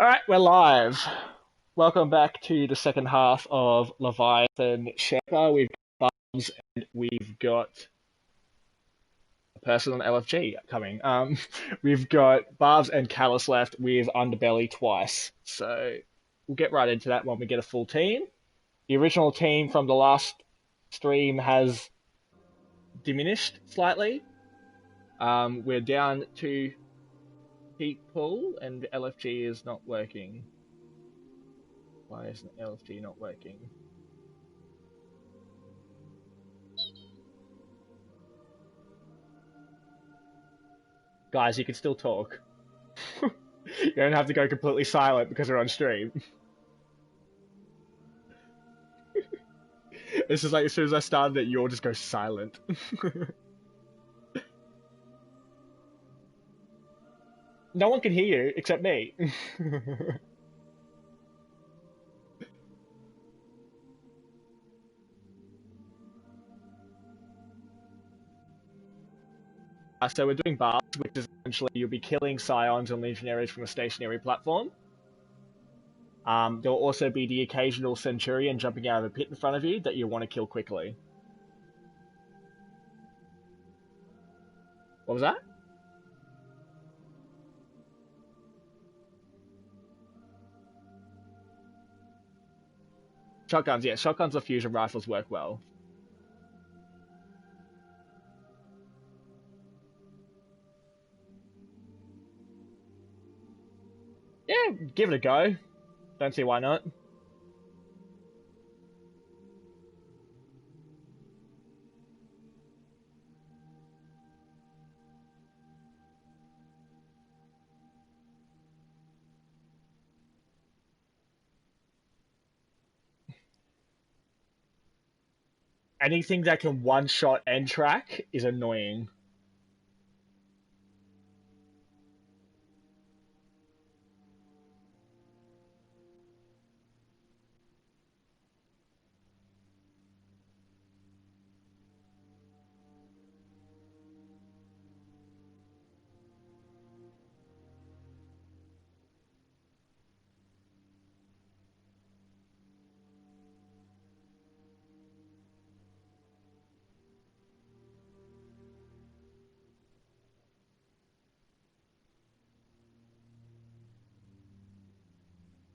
Alright, we're live. Welcome back to the second half of Leviathan Sherpa. We've got Bubs and we've got a person on LFG coming. We've got Barbs and Callus left with Underbelly twice. So we'll get right into that when we get a full team. The original team from the last stream has diminished slightly. We're down to people and LFG is not working. Why isn't LFG not working? Guys, you can still talk. You don't have to go completely silent because we're on stream. This is like as soon as I started it, you all just go silent. No one can hear you except me. So we're doing bars, which is essentially you'll be killing scions and legionaries from a stationary platform. There'll also be the occasional centurion jumping out of a pit in front of you that you want to kill quickly. What was that? Shotguns, yeah. Shotguns or fusion rifles work well. Yeah, give it a go. Don't see why not. Anything that can one shot and track is annoying.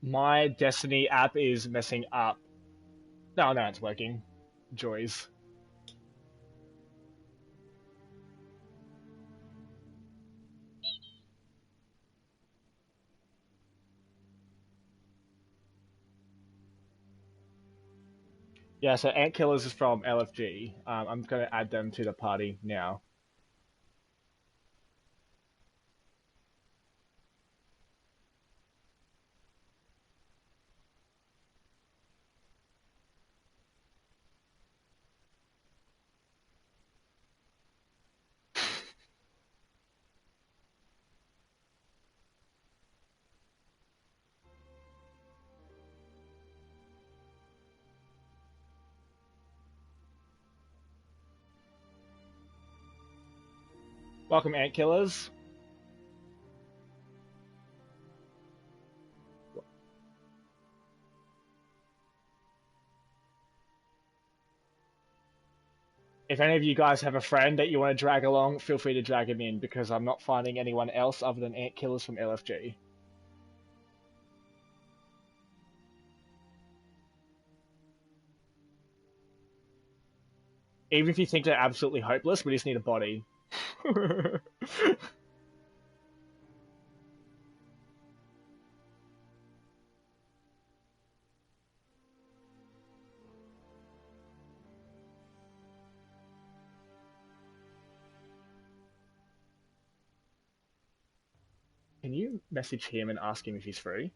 My Destiny app is messing up. No, no, it's working. Joys. Yeah, so Ant Killers is from LFG. I'm going to add them to the party now. Welcome, Ant Killers. If any of you guys have a friend that you want to drag along, feel free to drag him in because I'm not finding anyone else other than Ant Killers from LFG. Even if you think they're absolutely hopeless, we just need a body. Can you message him and ask him if he's free?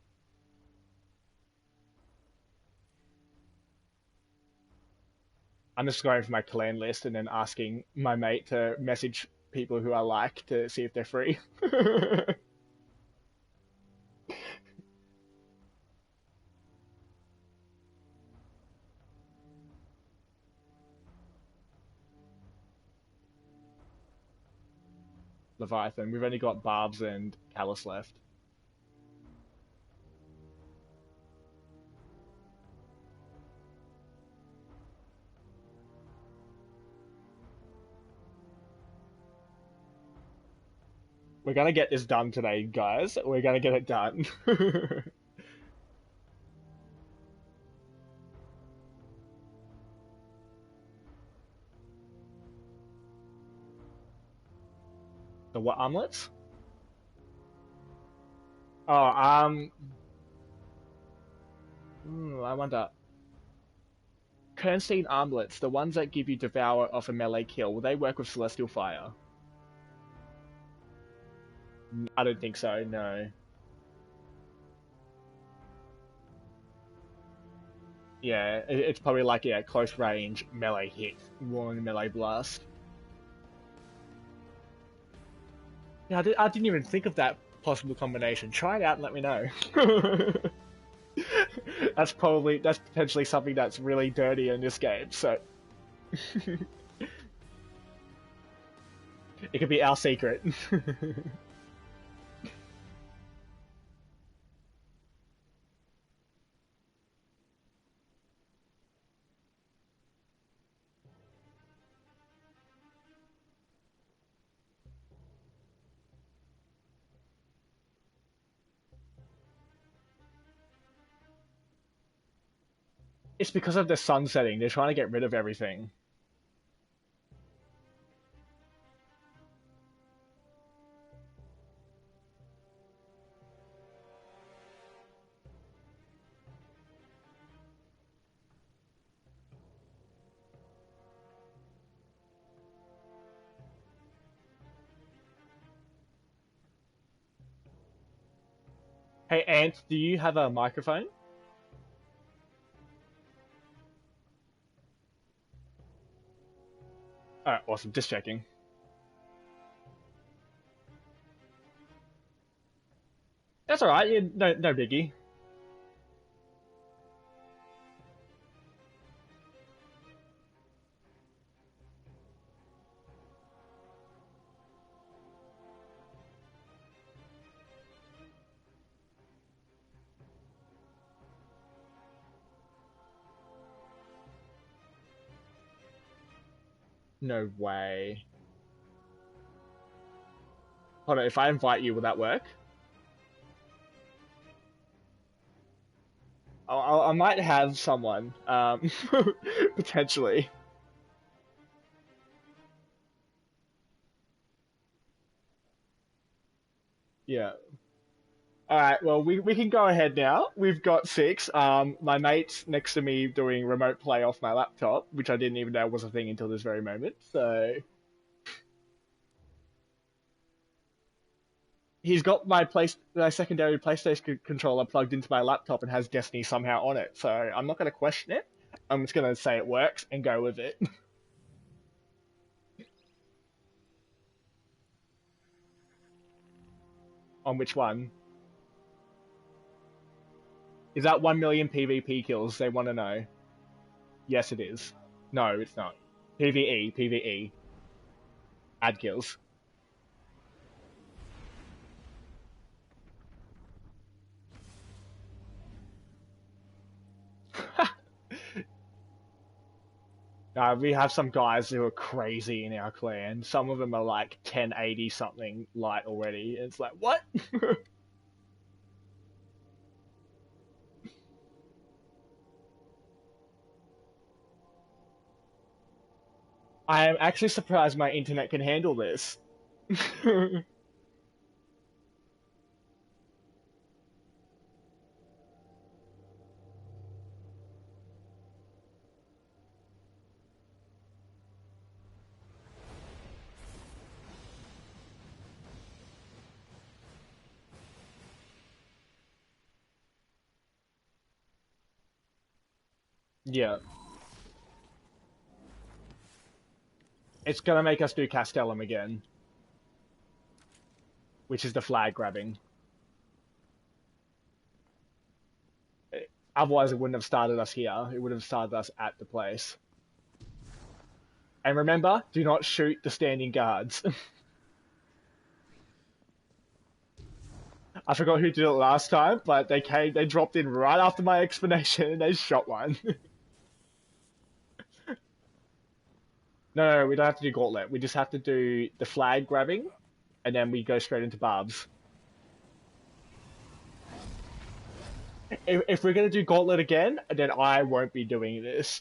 I'm just going for my clan list and then asking my mate to message people who I like to see if they're free. Leviathan. We've only got Barbs and Callus left. We're gonna get this done today, guys. We're gonna get it done. The what armlets? Oh, I wonder. Kernstein armlets, the ones that give you Devour off a melee kill, will they work with Celestial Fire? I don't think so, no. Yeah, it's probably like, yeah, close range, melee hit, one melee blast. Yeah, I didn't even think of that possible combination. Try it out and let me know. That's potentially something that's really dirty in this game, so it could be our secret. It's because of the sun setting. They're trying to get rid of everything. Hey, Ant, do you have a microphone? Alright, awesome. Just checking. That's alright. No biggie. No way. Hold on, if I invite you, will that work? I might have someone, potentially. Yeah. Alright, well, we can go ahead now. We've got six. My mate's next to me doing remote play off my laptop, which I didn't even know was a thing until this very moment. So he's got my secondary PlayStation controller plugged into my laptop and has Destiny somehow on it. So I'm not going to question it. I'm just going to say it works and go with it. On which one? Is that 1 million PvP kills? They want to know. Yes, it is. No, it's not. PvE. Ad kills. We have some guys who are crazy in our clan. Some of them are like 1080 something light already. It's like, what? I am actually surprised my internet can handle this. Yeah. It's gonna make us do Castellum again, which is the flag grabbing. Otherwise, it wouldn't have started us here. It would have started us at the place. And remember, do not shoot the standing guards. I forgot who did it last time, but they dropped in right after my explanation and they shot one. No, we don't have to do gauntlet. We just have to do the flag grabbing, and then we go straight into Barb's. If we're gonna do Gauntlet again, then I won't be doing this.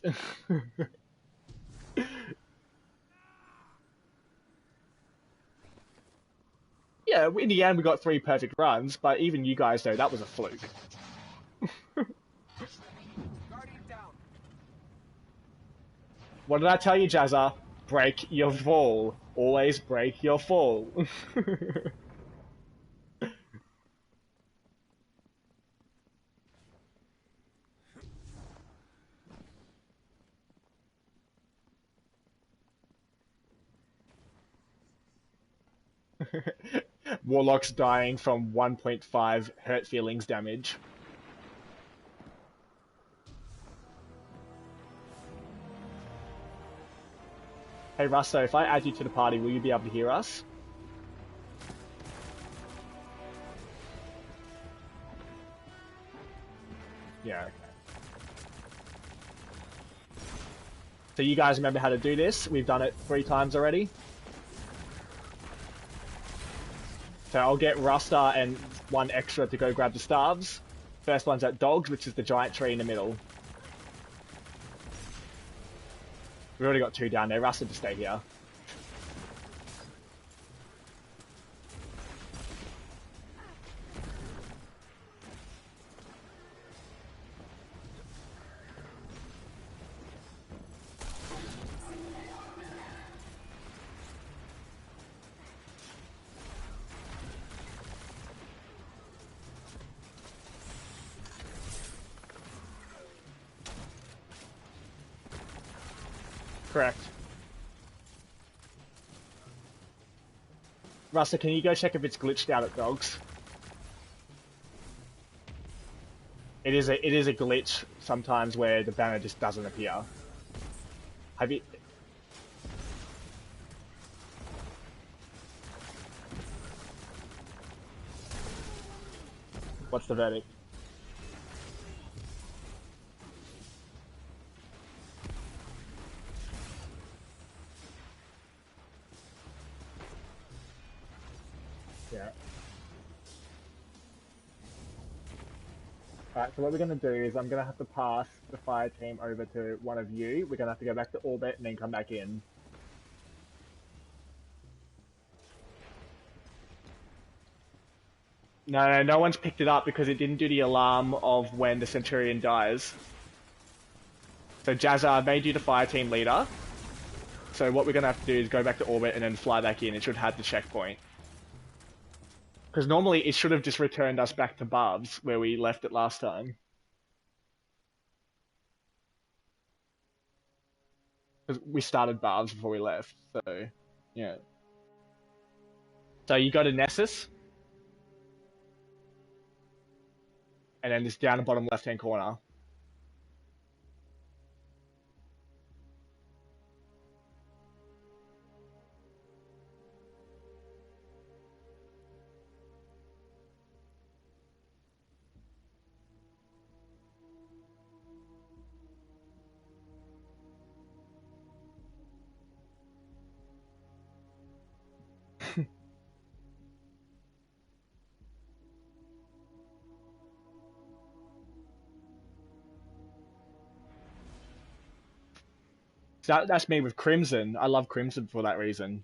Yeah, in the end we got 3 perfect runs, but even you guys know that was a fluke. What did I tell you, Jazza? Break your fall. Always break your fall. Warlock's dying from 1.5 hurt feelings damage. Hey Rusto, if I add you to the party, will you be able to hear us? Yeah, okay. So you guys remember how to do this? We've done it 3 times already. So I'll get Rusta and 1 extra to go grab the staves. First one's at Dogs, which is the giant tree in the middle. We've already got 2 down there. Rusta to stay here. Correct. Rusta, can you go check if it's glitched out at Dogs? It is a glitch sometimes where the banner just doesn't appear. Have you? What's the verdict? Yeah. Alright, so what we're going to do is I'm going to have to pass the fire team over to one of you. We're going to have to go back to orbit and then come back in. No one's picked it up because it didn't do the alarm of when the Centurion dies. So Jazza, I've made you the fire team leader. So what we're going to have to do is go back to orbit and then fly back in. It should have the checkpoint. Because normally it should have just returned us back to Barb's, where we left it last time. Because we started Barb's before we left, so, yeah. So you go to Nessus, and then just down the bottom left-hand corner. So that's me with Crimson. I love Crimson for that reason.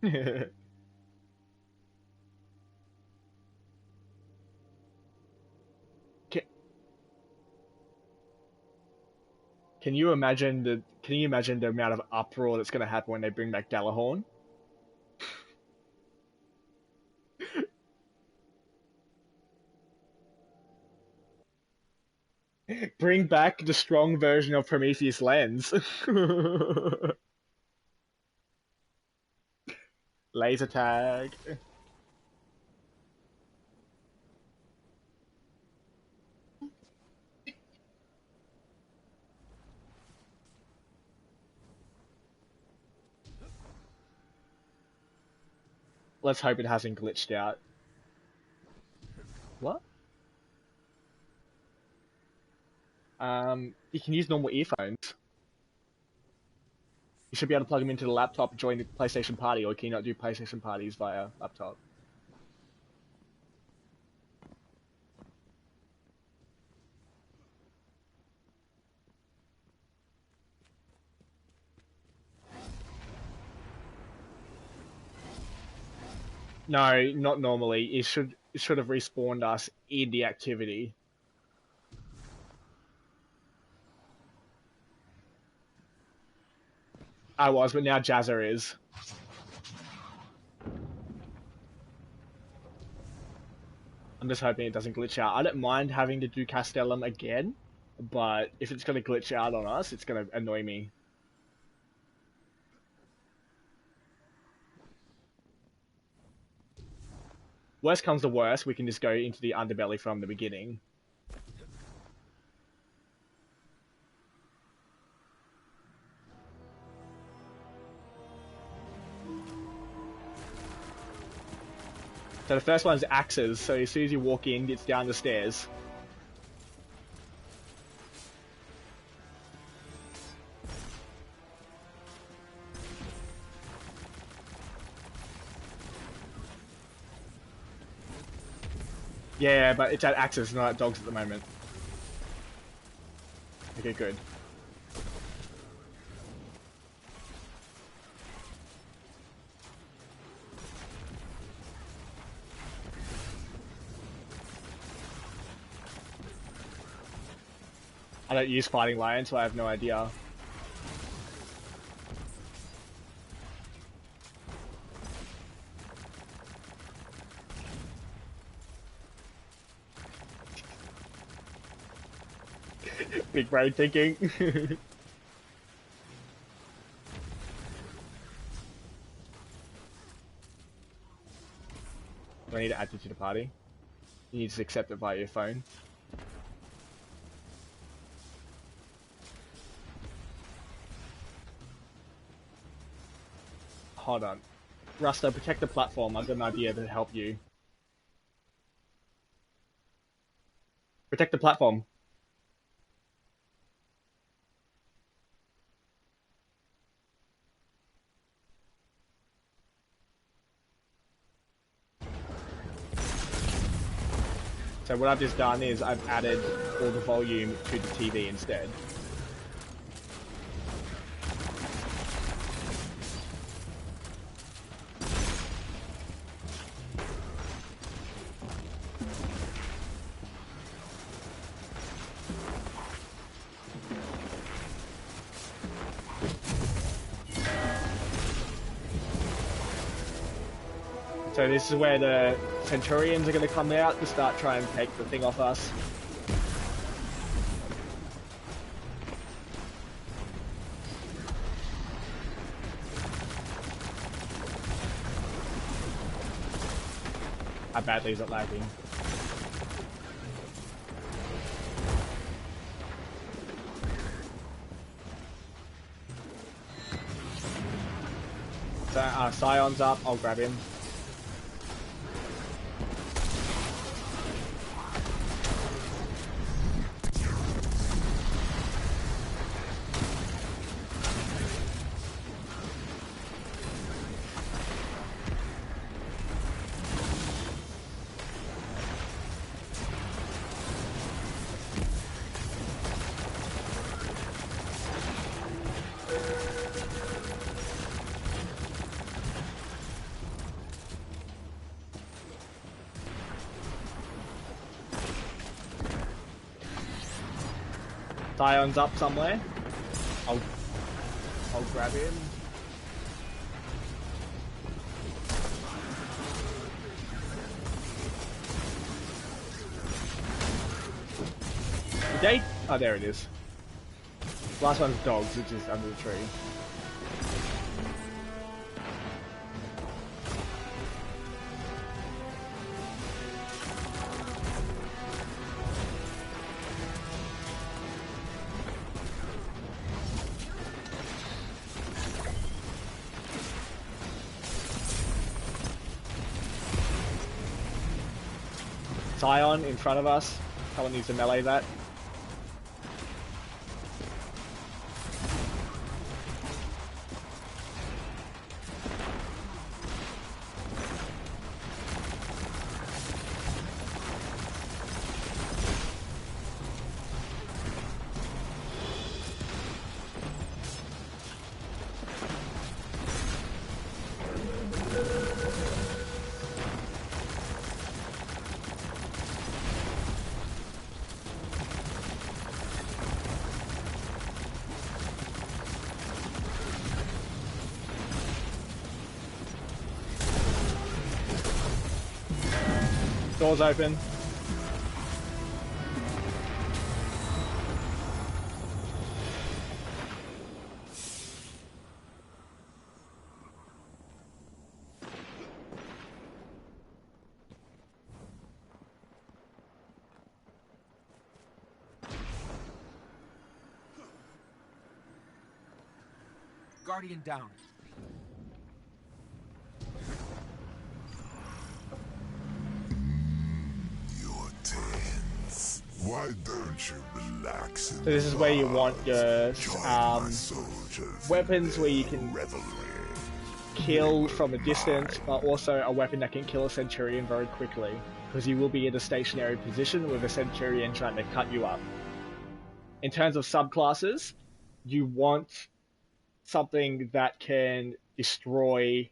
Can, can you imagine the amount of uproar that's going to happen when they bring back Galahorn? Bring back the strong version of Prometheus Lens. Laser tag. Let's hope it hasn't glitched out. What? You can use normal earphones. You should be able to plug them into the laptop and join the PlayStation party, or can you not do PlayStation parties via laptop? No, not normally. It should have respawned us in the activity. I was, but now Jazza is. I'm just hoping it doesn't glitch out. I don't mind having to do Castellum again, but if it's going to glitch out on us, it's going to annoy me. Worst comes to worst, we can just go into the underbelly from the beginning. So the first one's axes, so as soon as you walk in, it's down the stairs. Yeah, but it's at axes, not at dogs at the moment. Okay, good. I don't use fighting lions, so I have no idea. Big brain thinking. Do I need to add you to the party? You need to accept it via your phone. Hold on. Rusto, protect the platform. I've got an idea to help you. Protect the platform. So what I've just done is I've added all the volume to the TV instead. So this is where the Centurions are going to come out to start trying to take the thing off us. How badly is it lagging? So Scion's up, I'll grab him. Scion's up somewhere. I'll grab him. Did they? Oh, there it is. Last one's dogs, which is under the tree. Scion in front of us. Someone needs to melee that. Doors open. Guardian down. You're tense. Why don't you relax? So this is where you want your weapons where you can kill from a distance, but also a weapon that can kill a Centurion very quickly, because you will be in a stationary position with a Centurion trying to cut you up. In terms of subclasses, you want something that can destroy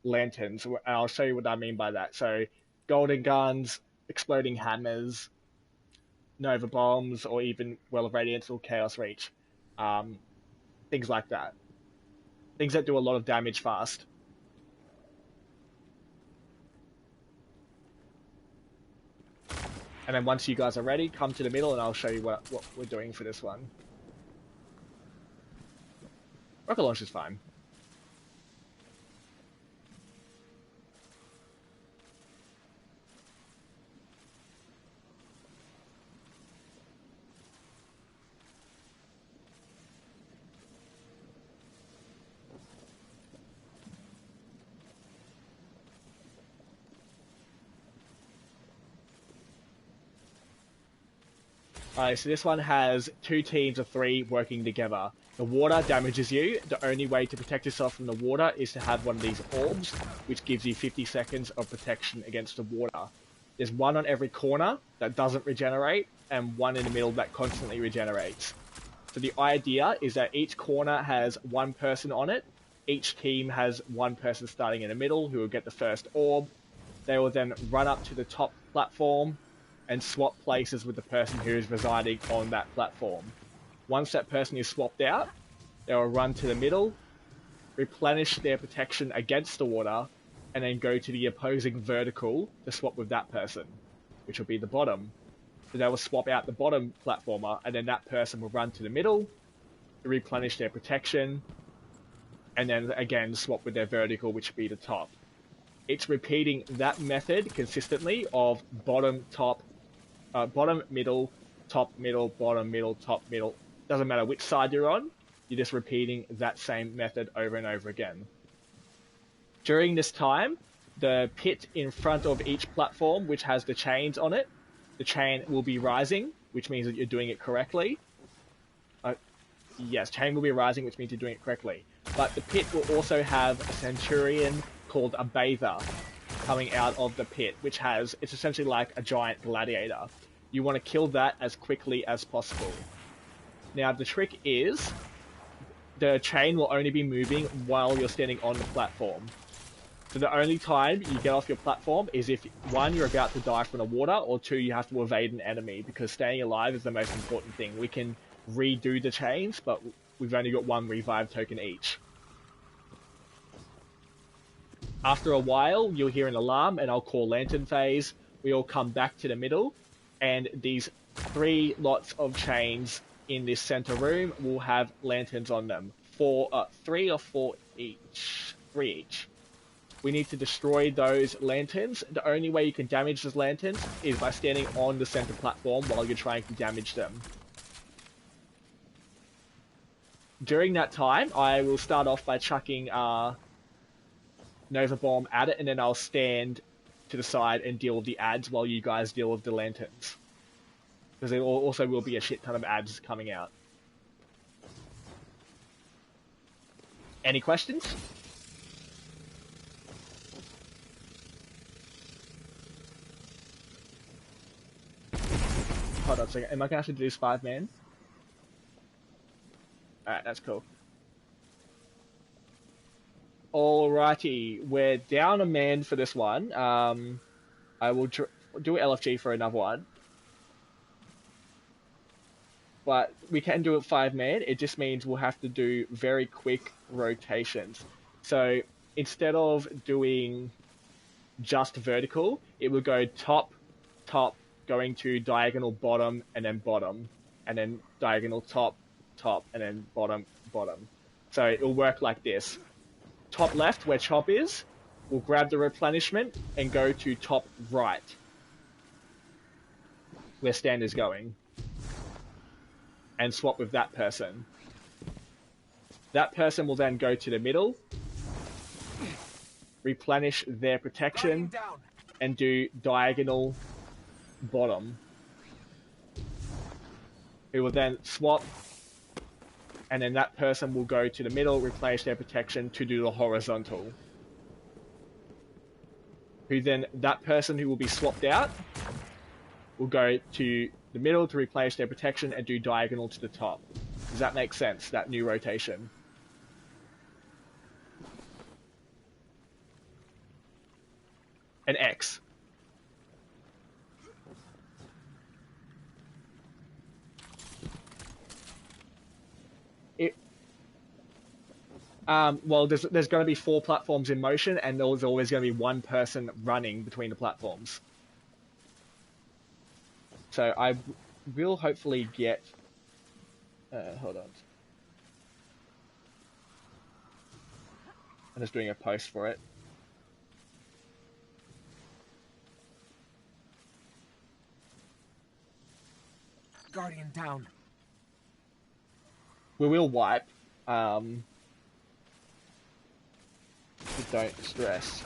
lanterns. I'll show you what I mean by that. So, golden guns, exploding hammers, nova bombs, or even Well of Radiance or Chaos Reach. Things like that. Things that do a lot of damage fast. And then once you guys are ready, come to the middle and I'll show you what we're doing for this one. Rocket launch is fine. Alright, so this one has 2 teams of 3 working together. The water damages you. The only way to protect yourself from the water is to have one of these orbs, which gives you 50 seconds of protection against the water. There's one on every corner that doesn't regenerate, and one in the middle that constantly regenerates. So the idea is that each corner has 1 person on it. Each team has 1 person starting in the middle who will get the first orb. They will then run up to the top platform and swap places with the person who is residing on that platform. Once that person is swapped out, they will run to the middle, replenish their protection against the water, and then go to the opposing vertical to swap with that person, which will be the bottom. So they will swap out the bottom platformer, and then that person will run to the middle, replenish their protection, and then again swap with their vertical, which will be the top. It's repeating that method consistently of bottom, top, bottom, middle, top, middle, bottom, middle, top, middle. Doesn't matter which side you're on, you're just repeating that same method over and over again. During this time, the pit in front of each platform, which has the chains on it, the chain will be rising, which means that you're doing it correctly. Yes, chain will be rising, which means you're doing it correctly. But the pit will also have a Centurion called a Bather coming out of the pit, which it's essentially like a giant gladiator. You want to kill that as quickly as possible. Now, the trick is, the chain will only be moving while you're standing on the platform. So the only time you get off your platform is if, 1, you're about to die from the water, or 2, you have to evade an enemy, because staying alive is the most important thing. We can redo the chains, but we've only got 1 revive token each. After a while, you'll hear an alarm, and I'll call Lantern Phase. We all come back to the middle, and these 3 lots of chains in this center room will have lanterns on them. 3 or 4 each. 3 each. We need to destroy those lanterns. The only way you can damage those lanterns is by standing on the center platform while you're trying to damage them. During that time, I will start off by chucking Nova Bomb at it, and then I'll stand to the side and deal with the adds while you guys deal with the lanterns. Because there also will be a shit ton of adds coming out. Any questions? Hold on a second. Am I going to have to do this 5-man? Alright, that's cool. Alrighty, we're down a man for this one. I will do LFG for another one. But we can do it 5-man. It just means we'll have to do very quick rotations. So instead of doing just vertical, it will go top, top, going to diagonal bottom, and then diagonal top, top, and then bottom, bottom. So it'll work like this. Top left, where chop is, will grab the replenishment and go to top right, where stand is going, and swap with that person. That person will then go to the middle, replenish their protection, and do diagonal bottom. Who will then swap, and then that person will go to the middle, replenish their protection to do the horizontal. Who then, that person who will be swapped out will go to the middle to replenish their protection and do diagonal to the top. Does that make sense, that new rotation? An X. Well, there's going to be 4 platforms in motion, and there's always going to be one person running between the platforms. So I will hopefully get... hold on. I'm just doing a post for it. Guardian down. We will wipe. Don't stress.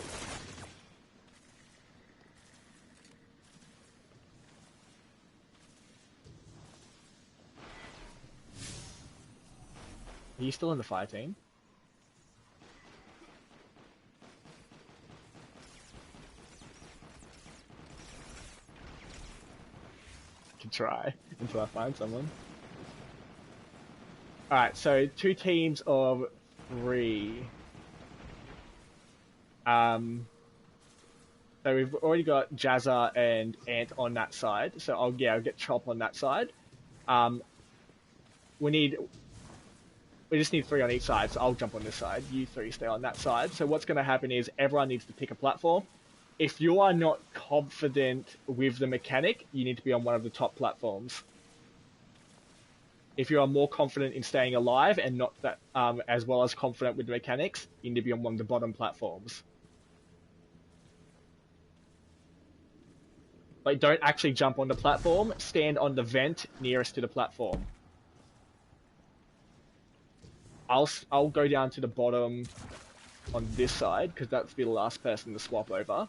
Are you still in the fire team? I can try until I find someone. Alright, so 2 teams of 3. So we've already got Jazza and Ant on that side. So I'll get Chop on that side. We just need 3 on each side. So I'll jump on this side. You 3 stay on that side. So what's going to happen is everyone needs to pick a platform. If you are not confident with the mechanic, you need to be on one of the top platforms. If you are more confident in staying alive and not that, as well as confident with the mechanics, you need to be on one of the bottom platforms. Like, don't actually jump on the platform. Stand on the vent nearest to the platform. I'll go down to the bottom on this side because that's the last person to swap over.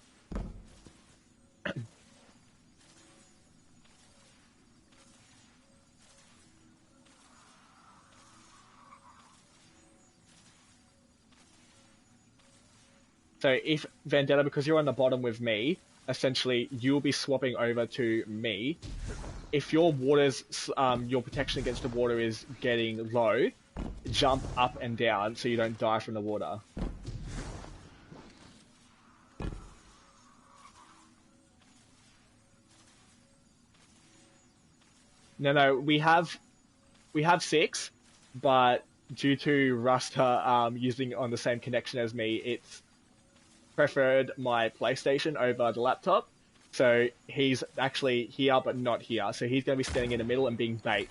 So if Vendetta, because you're on the bottom with me, essentially you'll be swapping over to me. If your your protection against the water is getting low, jump up and down so you don't die from the water. No, we have 6, but due to Rasta using on the same connection as me, it's preferred my PlayStation over the laptop. So he's actually here but not here. So he's going to be standing in the middle and being bait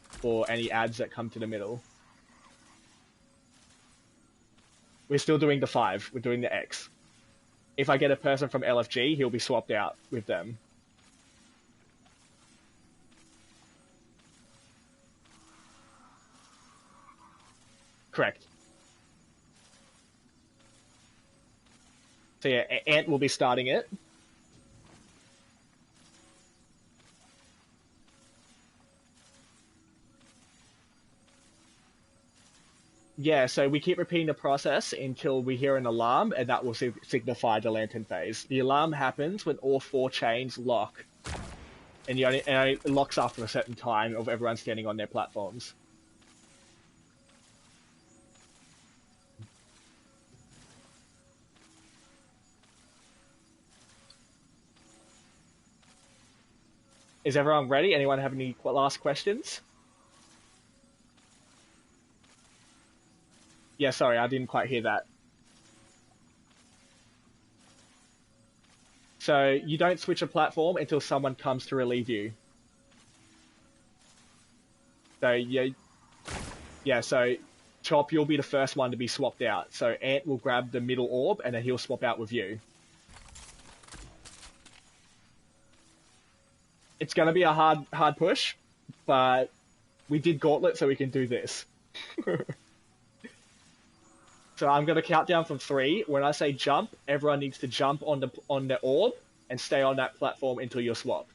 for any ads that come to the middle. We're still doing the 5. We're doing the X. If I get a person from LFG, he'll be swapped out with them. Correct. So yeah, Ant will be starting it. Yeah, so we keep repeating the process until we hear an alarm, and that will signify the lantern phase. The alarm happens when all 4 chains lock, and it locks after a certain time of everyone standing on their platforms. Is everyone ready? Anyone have any last questions? Yeah, sorry, I didn't quite hear that. So you don't switch a platform until someone comes to relieve you. So yeah. So Chop, you'll be the first one to be swapped out. So Ant will grab the middle orb, and then he'll swap out with you. It's gonna be a hard push, but we did Gauntlet, so we can do this. So I'm gonna count down from 3. When I say jump, everyone needs to jump on the orb and stay on that platform until you're swapped,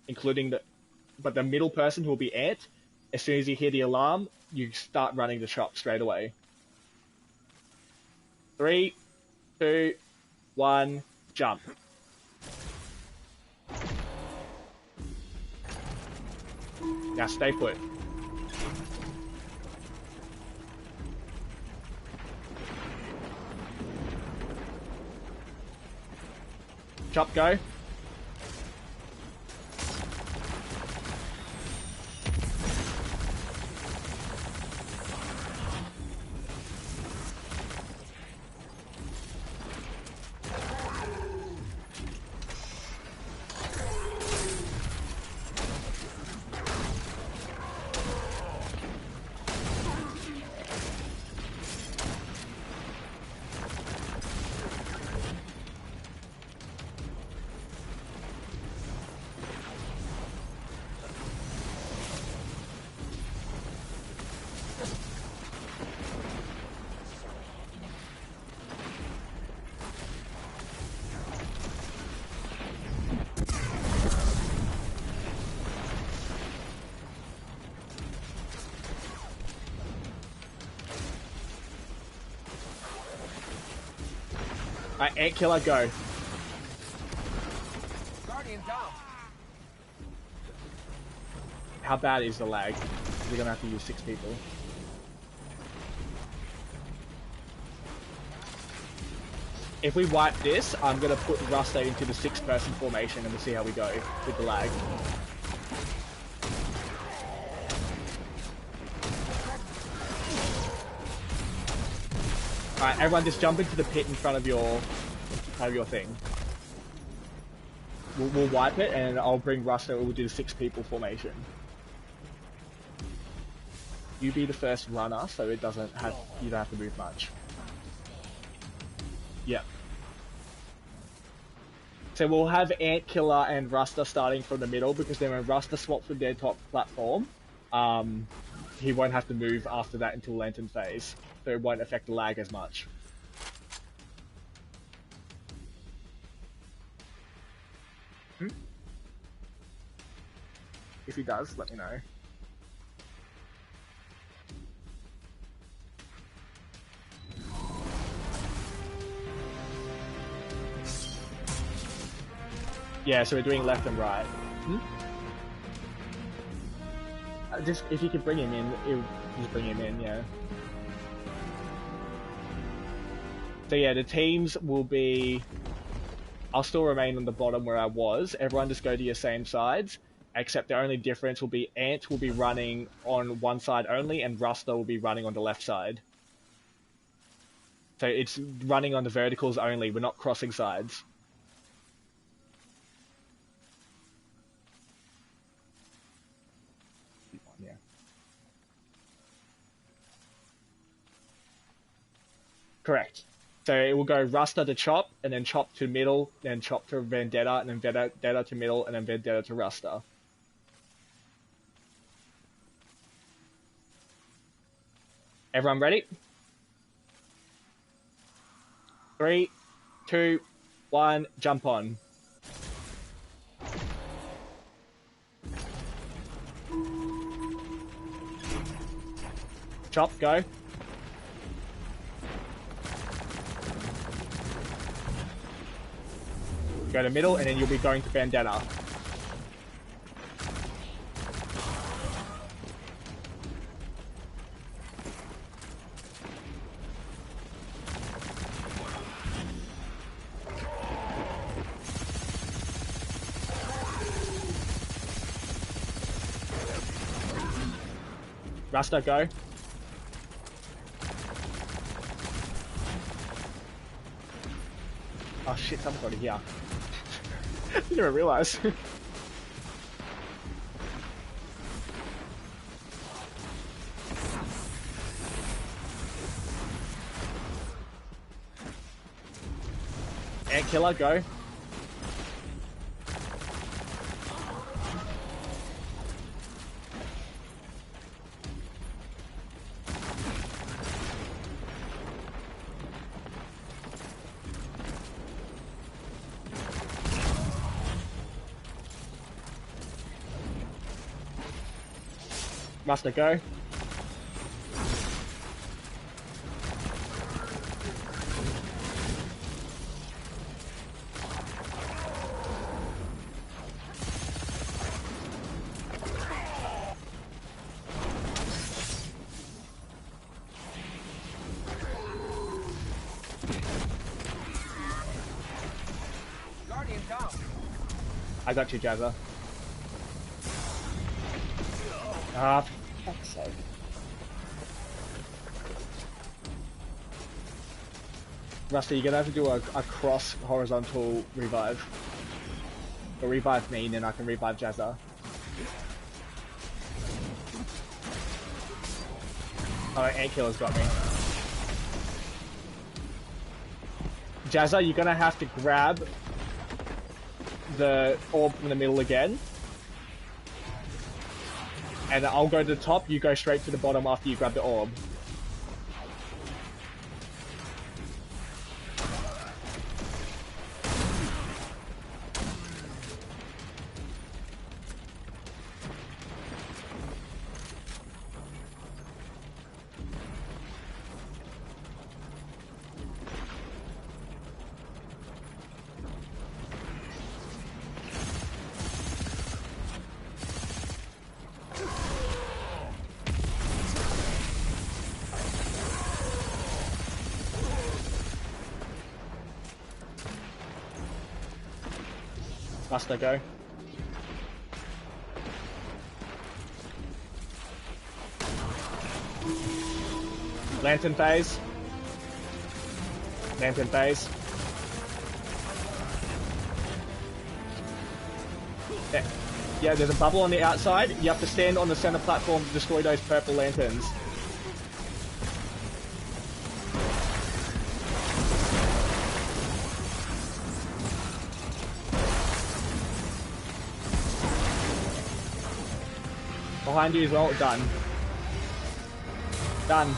including but the middle person who will be Ant. As soon as you hear the alarm, you start running the Chop straight away. 3, 2, 1, jump. Now stay put. Chop, go. Alright, Ant Killer, go. Guardian down. How bad is the lag? We're gonna have to use 6 people. If we wipe this, I'm gonna put Rusta into the 6-person formation and we'll see how we go with the lag. Alright, everyone just jump into the pit in front of your thing. We'll wipe it and I'll bring Rusta, we'll do the 6 people formation. You be the first runner so it doesn't have, you don't have to move much. Yep. So we'll have Ant Killer and Rusta starting from the middle because then when Rusta swaps with their top platform, he won't have to move after that until Lantern phase. So it won't affect the lag as much. If he does, let me know. Yeah, so we're doing left and right. Just if you could bring him in, just bring him in, yeah. So yeah, the teams will be... I'll still remain on the bottom where I was. Everyone just go to your same sides, except the only difference will be Ant will be running on one side only, and Rusta will be running on the left side. So it's running on the verticals only, we're not crossing sides. Yeah. Correct. So it will go Rusta to Chop, and then Chop to middle, then Chop to Vendetta, and then Vendetta to middle, and then Vendetta to Rusta. Everyone ready? 3, 2, 1, jump on. Chop, go. Go to middle, and then you'll be going to Vendetta. Rasta, go. Oh shit, someone's already here. Didn't even realise. Ant killer, go. Master, go. Guardian down. I got you, Jazza. Ah, for fuck's sake. Rusty, you're gonna have to do a cross horizontal revive. Or revive me, and then I can revive Jazza. Oh, Ant Killer's got me. Jazza, you're gonna have to grab the orb from the middle again. And I'll go to the top, you go straight to the bottom after you grab the orb. Master, go. Lantern phase. Lantern phase. Yeah, there's a bubble on the outside. You have to stand on the center platform to destroy those purple lanterns. Behind you as well. Done. Done.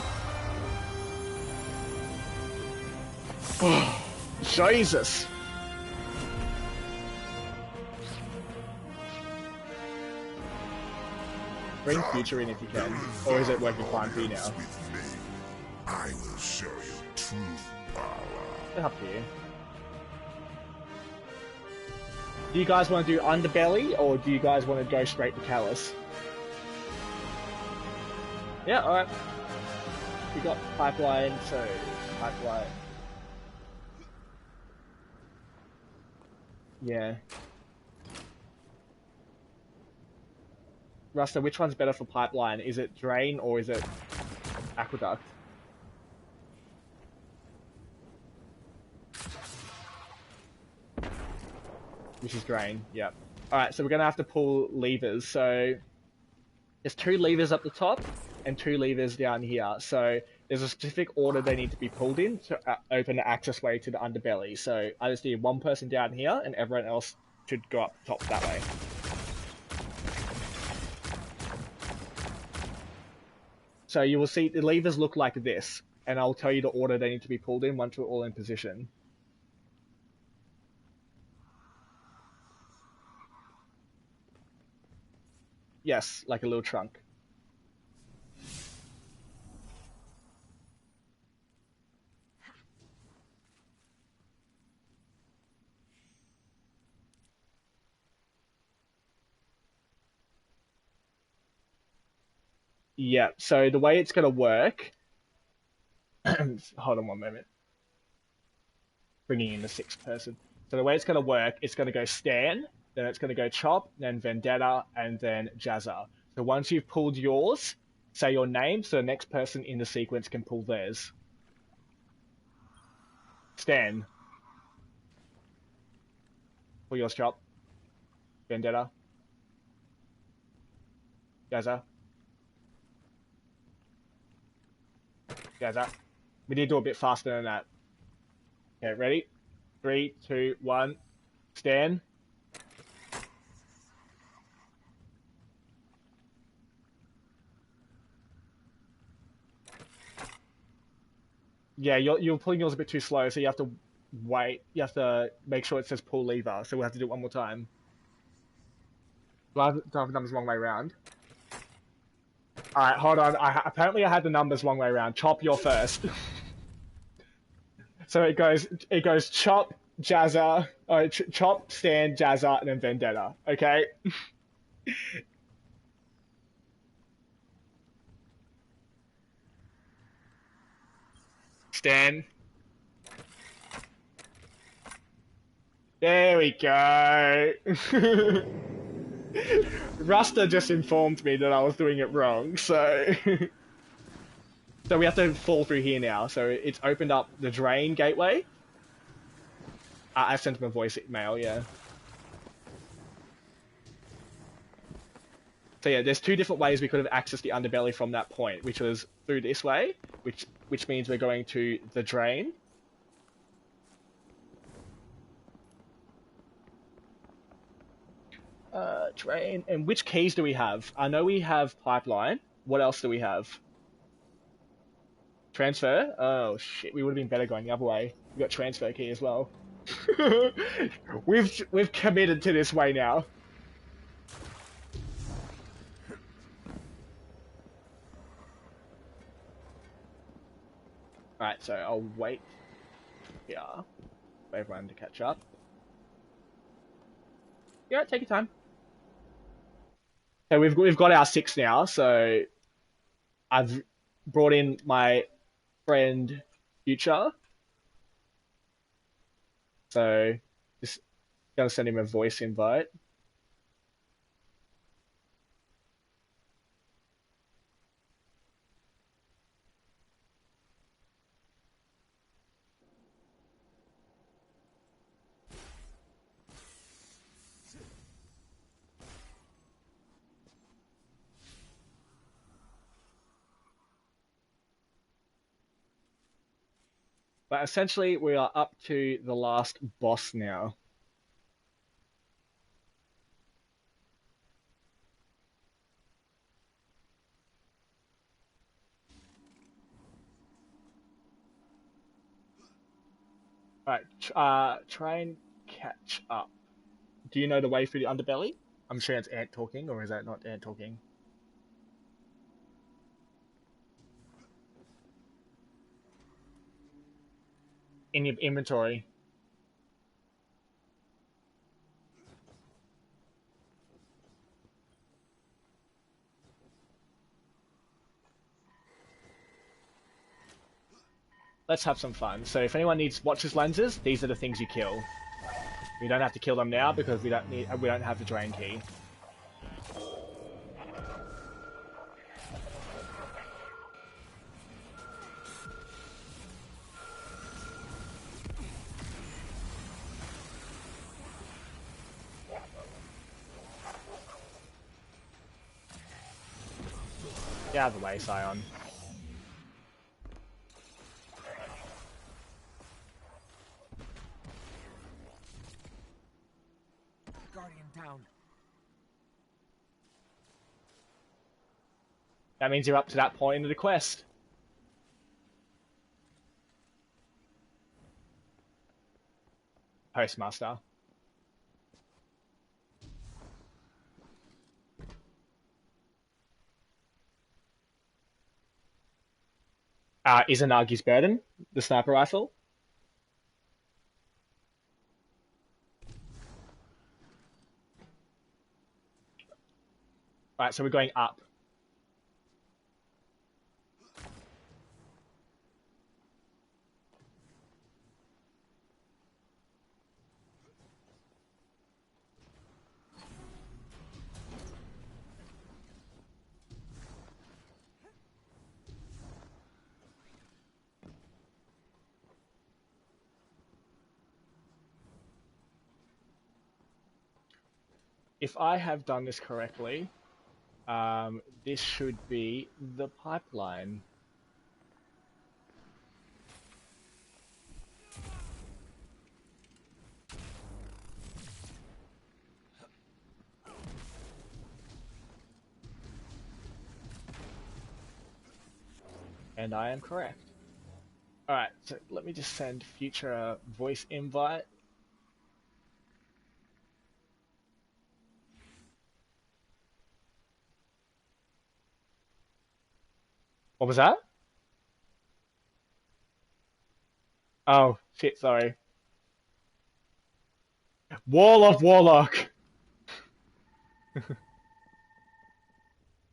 Jesus. Bring future in if you can. Or is it working fine for you now? I will show you true power. It's up to you. Do you guys want to do Underbelly, or do you guys want to go straight to Callus? Yeah, alright. We got pipeline, so pipeline. Yeah. Rusta, which one's better for pipeline? Is it drain or is it aqueduct? Which is drain, yep. Alright, so we're gonna have to pull levers. So there's 2 levers up the top and 2 levers down here. So there's a specific order they need to be pulled in to open the access way to the underbelly. So I just need one person down here and everyone else should go up top that way. So you will see the levers look like this, and I'll tell you the order they need to be pulled in once we're all in position. Yes, like a little trunk. Yeah, so the way it's going to work... Hold on one moment. Bringing in the 6th person. So the way it's going to work, it's going to go Stan, then it's going to go Chop, then Vendetta, and then Jazza. So once you've pulled yours, say your name, so the next person in the sequence can pull theirs. Stan. Pull yours, Chop. Vendetta. Gaza. Gaza. We need to do a bit faster than that. Okay, ready? 3, 2, 1. Stand. Yeah, you're pulling yours a bit too slow, so you have to wait. You have to make sure it says pull lever, so we'll have to do it one more time. Do I have the numbers wrong way around? Alright, hold on. Apparently I had the numbers wrong way around. Chop, you're first. So it goes chop, Jazza, chop, stand, Jazza, and then Vendetta. Okay? Stand. There we go. Rasta just informed me that I was doing it wrong, so so we have to fall through here now. So it's opened up the drain gateway. I sent him a voice mail, yeah. So yeah, there's two different ways we could have accessed the underbelly from that point, which was through this way, which means we're going to the drain. Drain. And which keys do we have? I know we have pipeline. What else do we have? Transfer? Oh shit, we would have been better going the other way. We got transfer key as well. we've committed to this way now. Alright, so I'll wait here for everyone to catch up. Yeah, take your time. So we've got our 6 now, so I've brought in my friend Future. So just gonna send him a voice invite. But essentially we are up to the last boss now. Alright, try and catch up. Do you know the way through the underbelly? I'm sure it's Ant talking, or is that not Ant talking? In your inventory. Let's have some fun. So if anyone needs watches lenses, these are the things you kill. We don't have to kill them now because we don't have the drain key. Get out of the way, Scion. Guardian down. That means you're up to that point of the quest. Postmaster. Izanagi's Burden, the sniper rifle. Right, so we're going up. if I have done this correctly, this should be the pipeline. And I am correct. Alright, so let me just send future voice invite. What was that? Oh, shit, sorry. Wall of Warlock!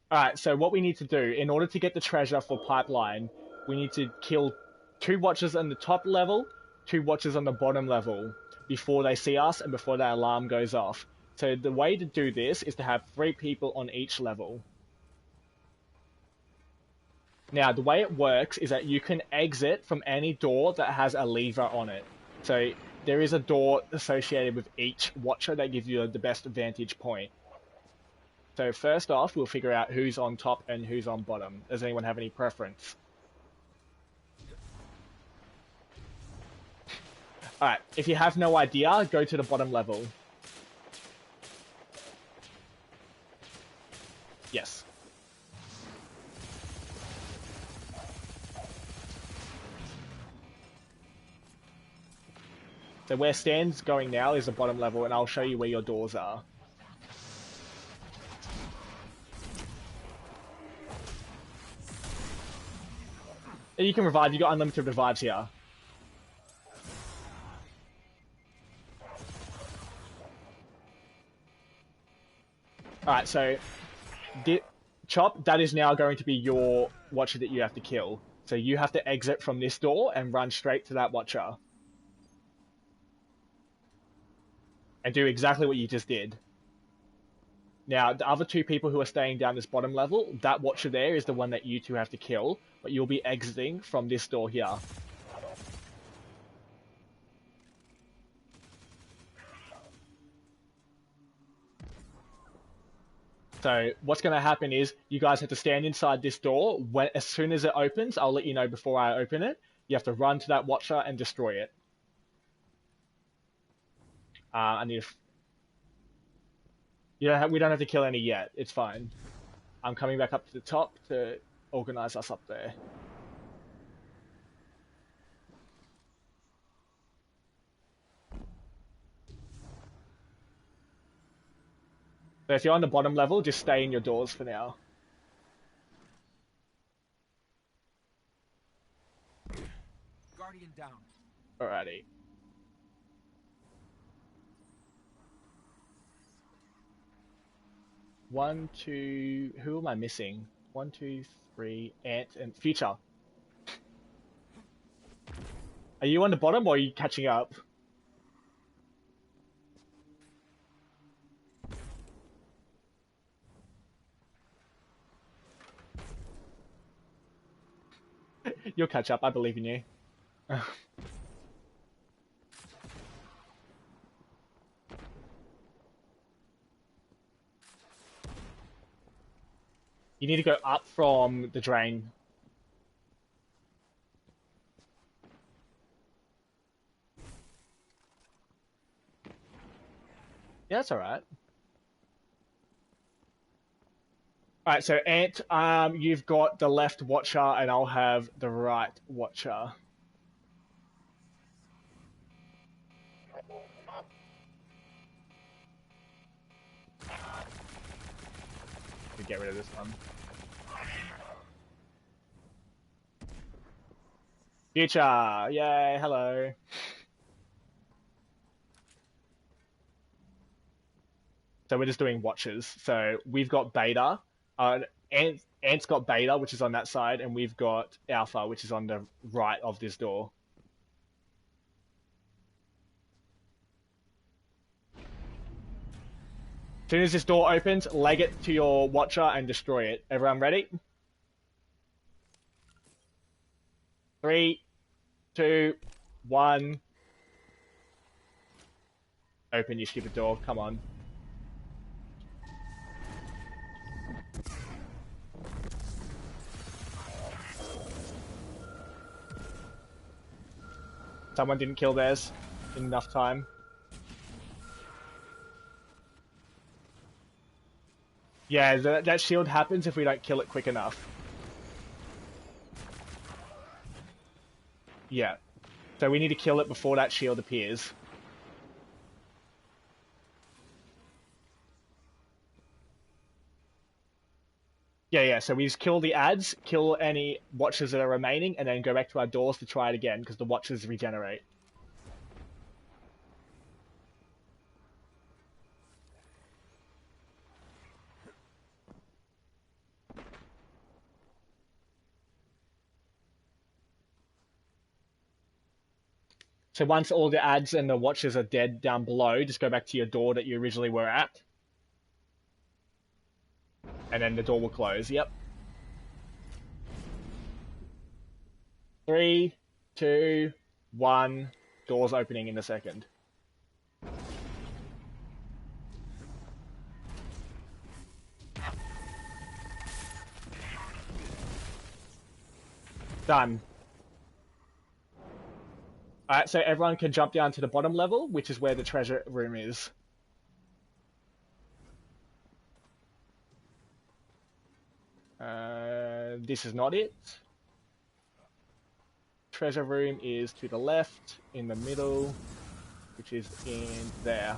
Alright, so what we need to do, in order to get the treasure for Pipeline, we need to kill 2 watchers on the top level, 2 watchers on the bottom level, before they see us and before that alarm goes off. So the way to do this is to have 3 people on each level. Now, the way it works is that you can exit from any door that has a lever on it. So there is a door associated with each watcher that gives you the best vantage point. So first off, we'll figure out who's on top and who's on bottom. Does anyone have any preference? Alright, if you have no idea, go to the bottom level. Yes. So where Stan's going now is the bottom level, and I'll show you where your doors are. And you can revive, you got unlimited revives here. Alright, so Chop, that is now going to be your watcher that you have to kill. So you have to exit from this door and run straight to that watcher. And do exactly what you just did. Now, the other 2 people who are staying down this bottom level, that watcher there is the one that you 2 have to kill, but you'll be exiting from this door here. So what's going to happen is you guys have to stand inside this door. As soon as it opens, I'll let you know before I open it. You have to run to that watcher and destroy it. I need to... we don't have to kill any yet. It's fine. I'm coming back up to the top to organize us up there. So if you're on the bottom level, just stay in your doors for now. Guardian down. Alrighty. One, two... Who am I missing? 1, 2, 3... Ant and Future. Are you on the bottom or are you catching up? You'll catch up, I believe in you. You need to go up from the drain. Yeah, that's alright. Alright, so Ant, you've got the left watcher and I'll have the right watcher. To get rid of this one. Future! Yay, hello. So we're just doing watches. So we've got Beta. Ant's got Beta, which is on that side, and we've got Alpha, which is on the right of this door. As soon as this door opens, leg it to your watcher and destroy it. Everyone ready? 3, 2, 1. Open your stupid door, come on. Someone didn't kill theirs in enough time. Yeah, that shield happens if we don't kill it quick enough. Yeah. So we need to kill it before that shield appears. Yeah. So we just kill the ads, kill any watchers that are remaining, and then go back to our doors to try it again, because the watchers regenerate. So once all the ads and the watchers are dead down below, just go back to your door that you originally were at. And then the door will close. Yep. 3, 2, 1. Doors opening in a second. Done. Alright, so everyone can jump down to the bottom level, which is where the treasure room is. This is not it. Treasure room is to the left, in the middle, which is in there.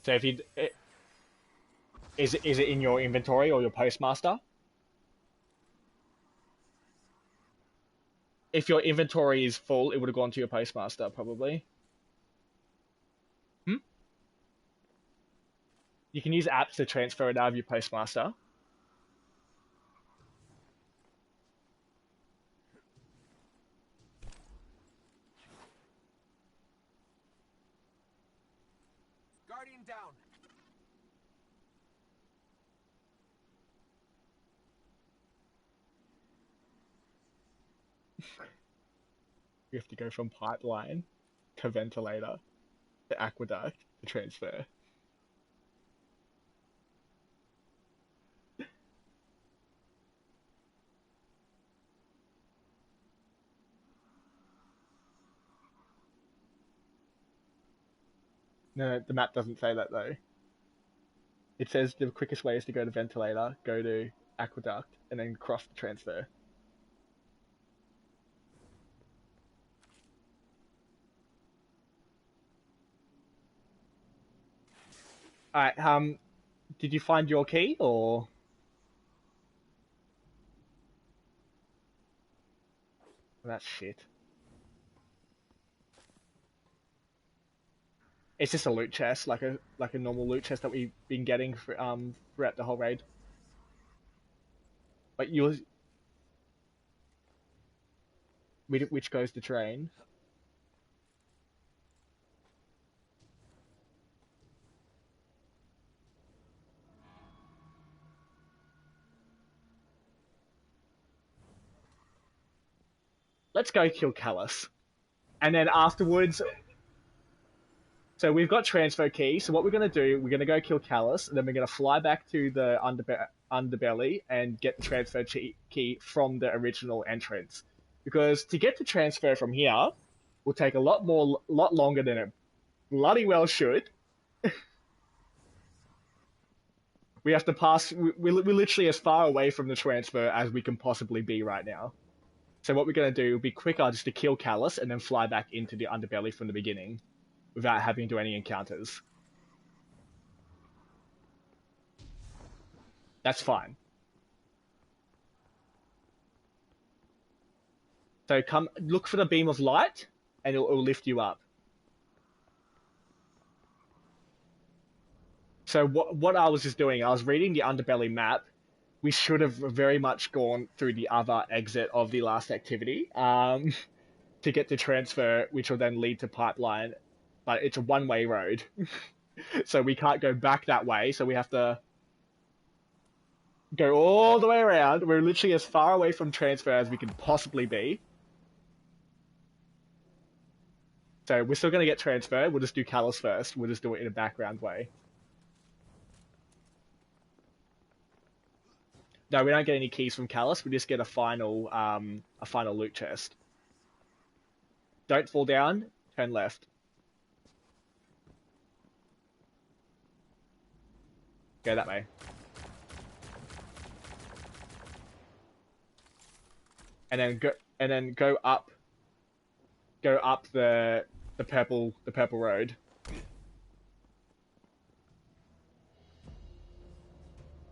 So if you... Is it in your inventory or your postmaster? If your inventory is full, it would have gone to your postmaster, probably. Hmm? You can use apps to transfer it out of your postmaster. Guardian down. You have to go from pipeline to ventilator to aqueduct to transfer. No, the map doesn't say that though. It says the quickest way is to go to ventilator, go to aqueduct, and then cross the transfer. Alright, did you find your key or? That's shit. It's just a loot chest, like a normal loot chest that we've been getting for, throughout the whole raid. But yours, which goes to train. Let's go kill Callus, and then afterwards. So we've got transfer key. So what we're gonna do, we're gonna go kill Callus, and then we're gonna fly back to the underbelly and get the transfer key from the original entrance. Because to get the transfer from here will take a lot longer than it bloody well should. We have to pass. We're literally as far away from the transfer as we can possibly be right now. So what we're gonna do will be quicker just to kill Callus and then fly back into the underbelly from the beginning, without having to do any encounters. That's fine. So come look for the beam of light, and it'll lift you up. So what I was just doing, I was reading the underbelly map. We should have very much gone through the other exit of the last activity to get the transfer, which will then lead to pipeline. But it's a one-way road, so we can't go back that way. So we have to go all the way around. We're literally as far away from transfer as we can possibly be. So we're still going to get transfer. We'll just do Callus first. We'll just do it in a background way. No, we don't get any keys from Callus. We just get a final loot chest. Don't fall down. Turn left. Go that way. And then go up. Go up the purple road.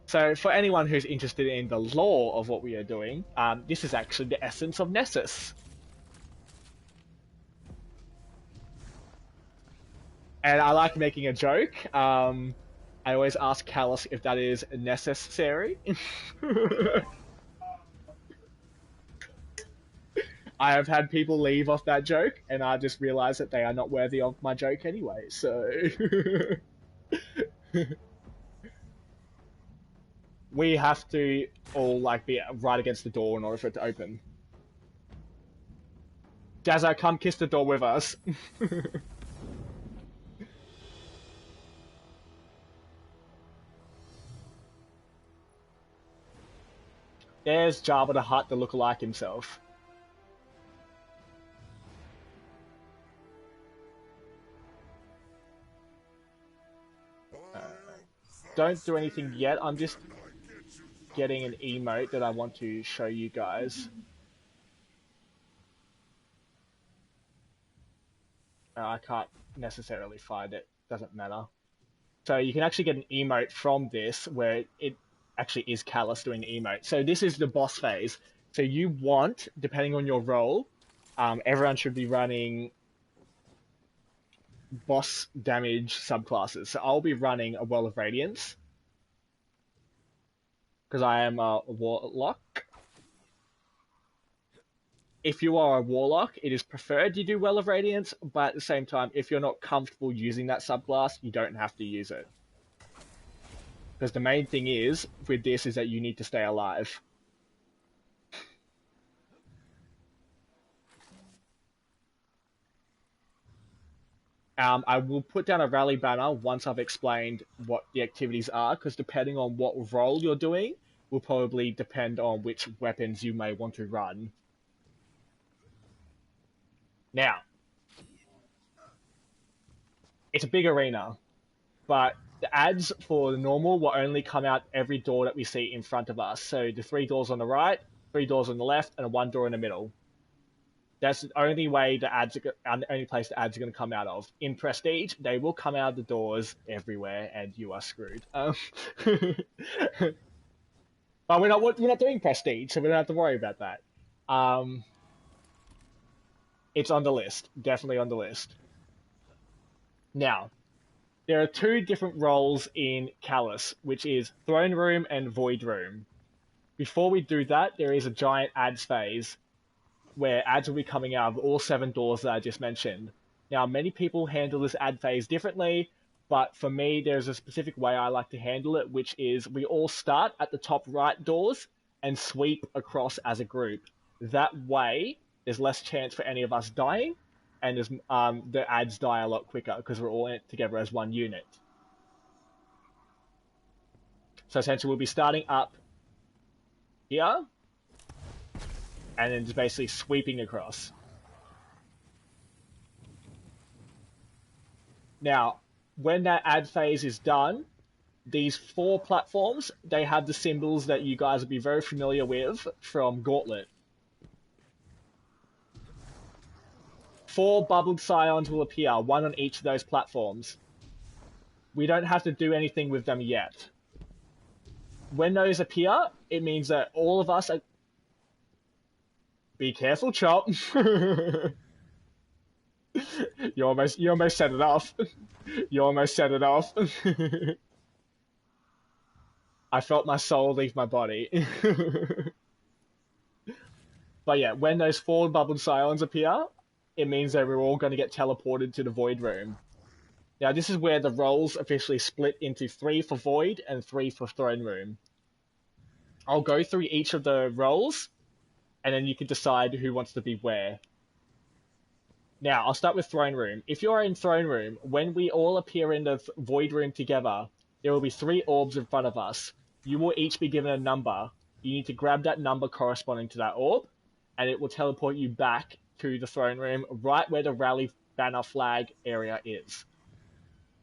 So for anyone who's interested in the lore of what we are doing, this is actually the essence of Nessus. And I like making a joke. I always ask Callus if that is necessary. I have had people leave off that joke, and I just realized that they are not worthy of my joke anyway, so... We have to all, like, be right against the door in order for it to open. Jazzo, come kiss the door with us. There's Jabba the Hutt, the lookalike himself. Don't do anything yet, I'm just getting an emote that I want to show you guys. I can't necessarily find it, doesn't matter. So you can actually get an emote from this where it actually is Callus doing the emote. So this is the boss phase. So you want, depending on your role, everyone should be running boss damage subclasses. So I'll be running a Well of Radiance, because I am a Warlock. If you are a Warlock, it is preferred you do Well of Radiance, but at the same time, if you're not comfortable using that subclass, you don't have to use it. Because the main thing is, with this, is that you need to stay alive. I will put down a rally banner once I've explained what the activities are, because depending on what role you're doing, will probably depend on which weapons you may want to run. Now, it's a big arena, but the ads for the normal will only come out every door that we see in front of us. So the 3 doors on the right, 3 doors on the left, and 1 door in the middle. That's the only way the only place the ads are going to come out of. In Prestige, they will come out of the doors everywhere, and you are screwed. But we're not doing Prestige, so we don't have to worry about that. It's on the list, definitely on the list. Now, there are 2 different roles in Callus, which is Throne Room and Void Room. Before we do that, there is a giant ads phase, where ads will be coming out of all 7 doors that I just mentioned. Now, many people handle this ad phase differently, but for me, there's a specific way I like to handle it, which is we all start at the top right doors and sweep across as a group. That way, there's less chance for any of us dying, and the ads die a lot quicker because we're all in it together as one unit. So essentially, we'll be starting up here, and then just basically sweeping across. Now, when that ad phase is done, these 4 platforms, they have the symbols that you guys will be very familiar with from Gauntlet. 4 bubbled scions will appear, 1 on each of those platforms. We don't have to do anything with them yet. When those appear, it means that all of us are... Be careful, Chop. You almost set it off. You almost set it off. I felt my soul leave my body. But yeah, when those 4 bubbled scions appear, it means that we're all going to get teleported to the Void Room. Now, this is where the roles officially split into 3 for Void and 3 for Throne Room. I'll go through each of the roles, and then you can decide who wants to be where. Now, I'll start with Throne Room. If you're in Throne Room, when we all appear in the Void Room together, there will be 3 orbs in front of us. You will each be given a number. You need to grab that number corresponding to that orb, and it will teleport you back to the throne room right where the rally banner flag area is.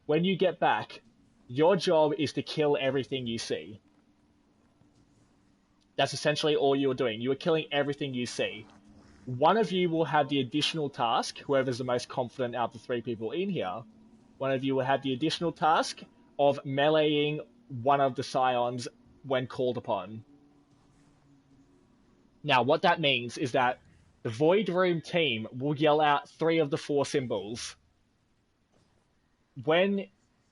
When you get back, your job is to kill everything you see. That's essentially all you're doing. You are killing everything you see. One of you will have the additional task, whoever's the most confident out of the three people in here, one of you will have the additional task of meleeing one of the scions when called upon. Now, what that means is that the Void Room team will yell out 3 of the 4 symbols.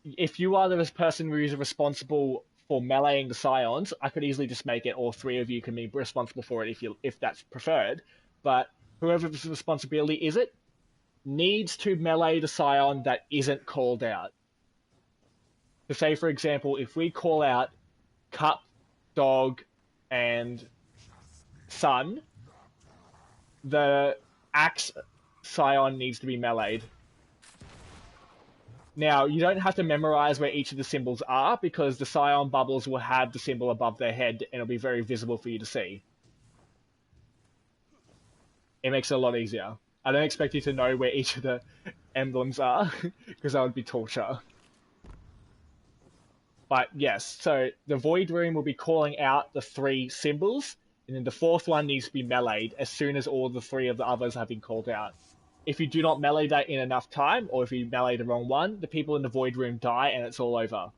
If you are the person who is responsible for meleeing the scions, I could easily just make it all 3 of you can be responsible for it if that's preferred. But whoever's responsibility is it needs to melee the scion that isn't called out. So say, for example, if we call out Cup, Dog, and Sun, the Axe scion needs to be meleeed. Now, you don't have to memorize where each of the symbols are, because the scion bubbles will have the symbol above their head, and it'll be very visible for you to see. It makes it a lot easier. I don't expect you to know where each of the emblems are, because that would be torture. But yes, so the Void Room will be calling out the 3 symbols, and then the 4th one needs to be meleeed as soon as all the 3 of the others have been called out. If you do not melee that in enough time, or if you melee the wrong one, the people in the Void Room die and it's all over.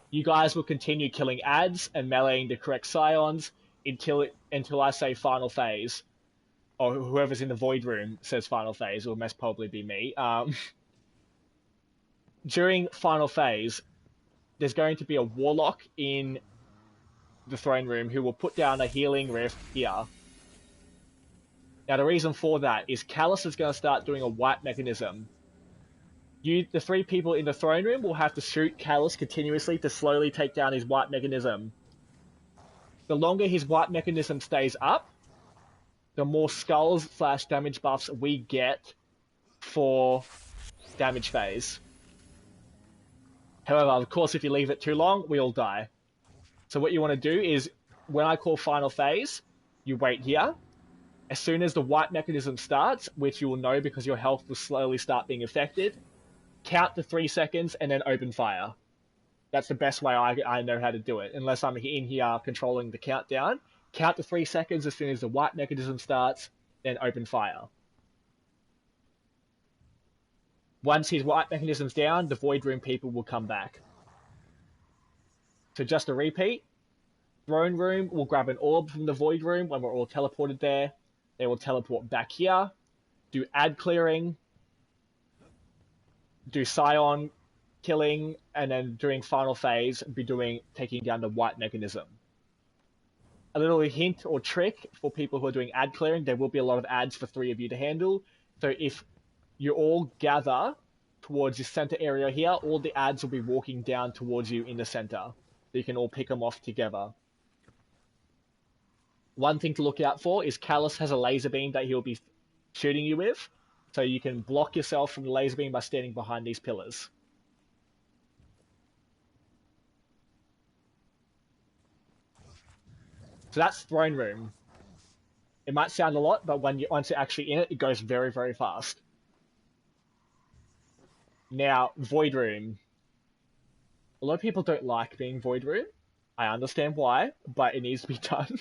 You guys will continue killing ads and meleeing the correct scions until I say final phase, or whoever's in the Void Room says final phase, or most probably be me. During final phase, there's going to be a warlock in the throne room who will put down a healing rift here. Now, the reason for that is Callus is going to start doing a wipe mechanism. The 3 people in the throne room will have to shoot Callus continuously to slowly take down his wipe mechanism. The longer his wipe mechanism stays up, the more skulls / damage buffs we get for damage phase. However, of course, if you leave it too long, we all die. So what you want to do is, when I call final phase, you wait here. As soon as the wipe mechanism starts, which you will know because your health will slowly start being affected, count to 3 seconds and then open fire. That's the best way I know how to do it, unless I'm in here controlling the countdown. Count to 3 seconds as soon as the wipe mechanism starts, then open fire. Once his wipe mechanism's down, the Void Room people will come back. So just a repeat, Throne Room will grab an orb from the Void Room when we're all teleported there. They will teleport back here, do ad clearing, do scion killing, and then during final phase, be taking down the wipe mechanism. A little hint or trick for people who are doing ad clearing, there will be a lot of ads for 3 of you to handle. So if you all gather towards the center area here, all the ads will be walking down towards you in the center. So you can all pick them off together. One thing to look out for is Callus has a laser beam that he'll be shooting you with, so you can block yourself from the laser beam by standing behind these pillars. So that's Throne Room. It might sound a lot, but once you're actually in it, it goes very, very fast. Now, Void Room. A lot of people don't like being Void Room. I understand why, but it needs to be done.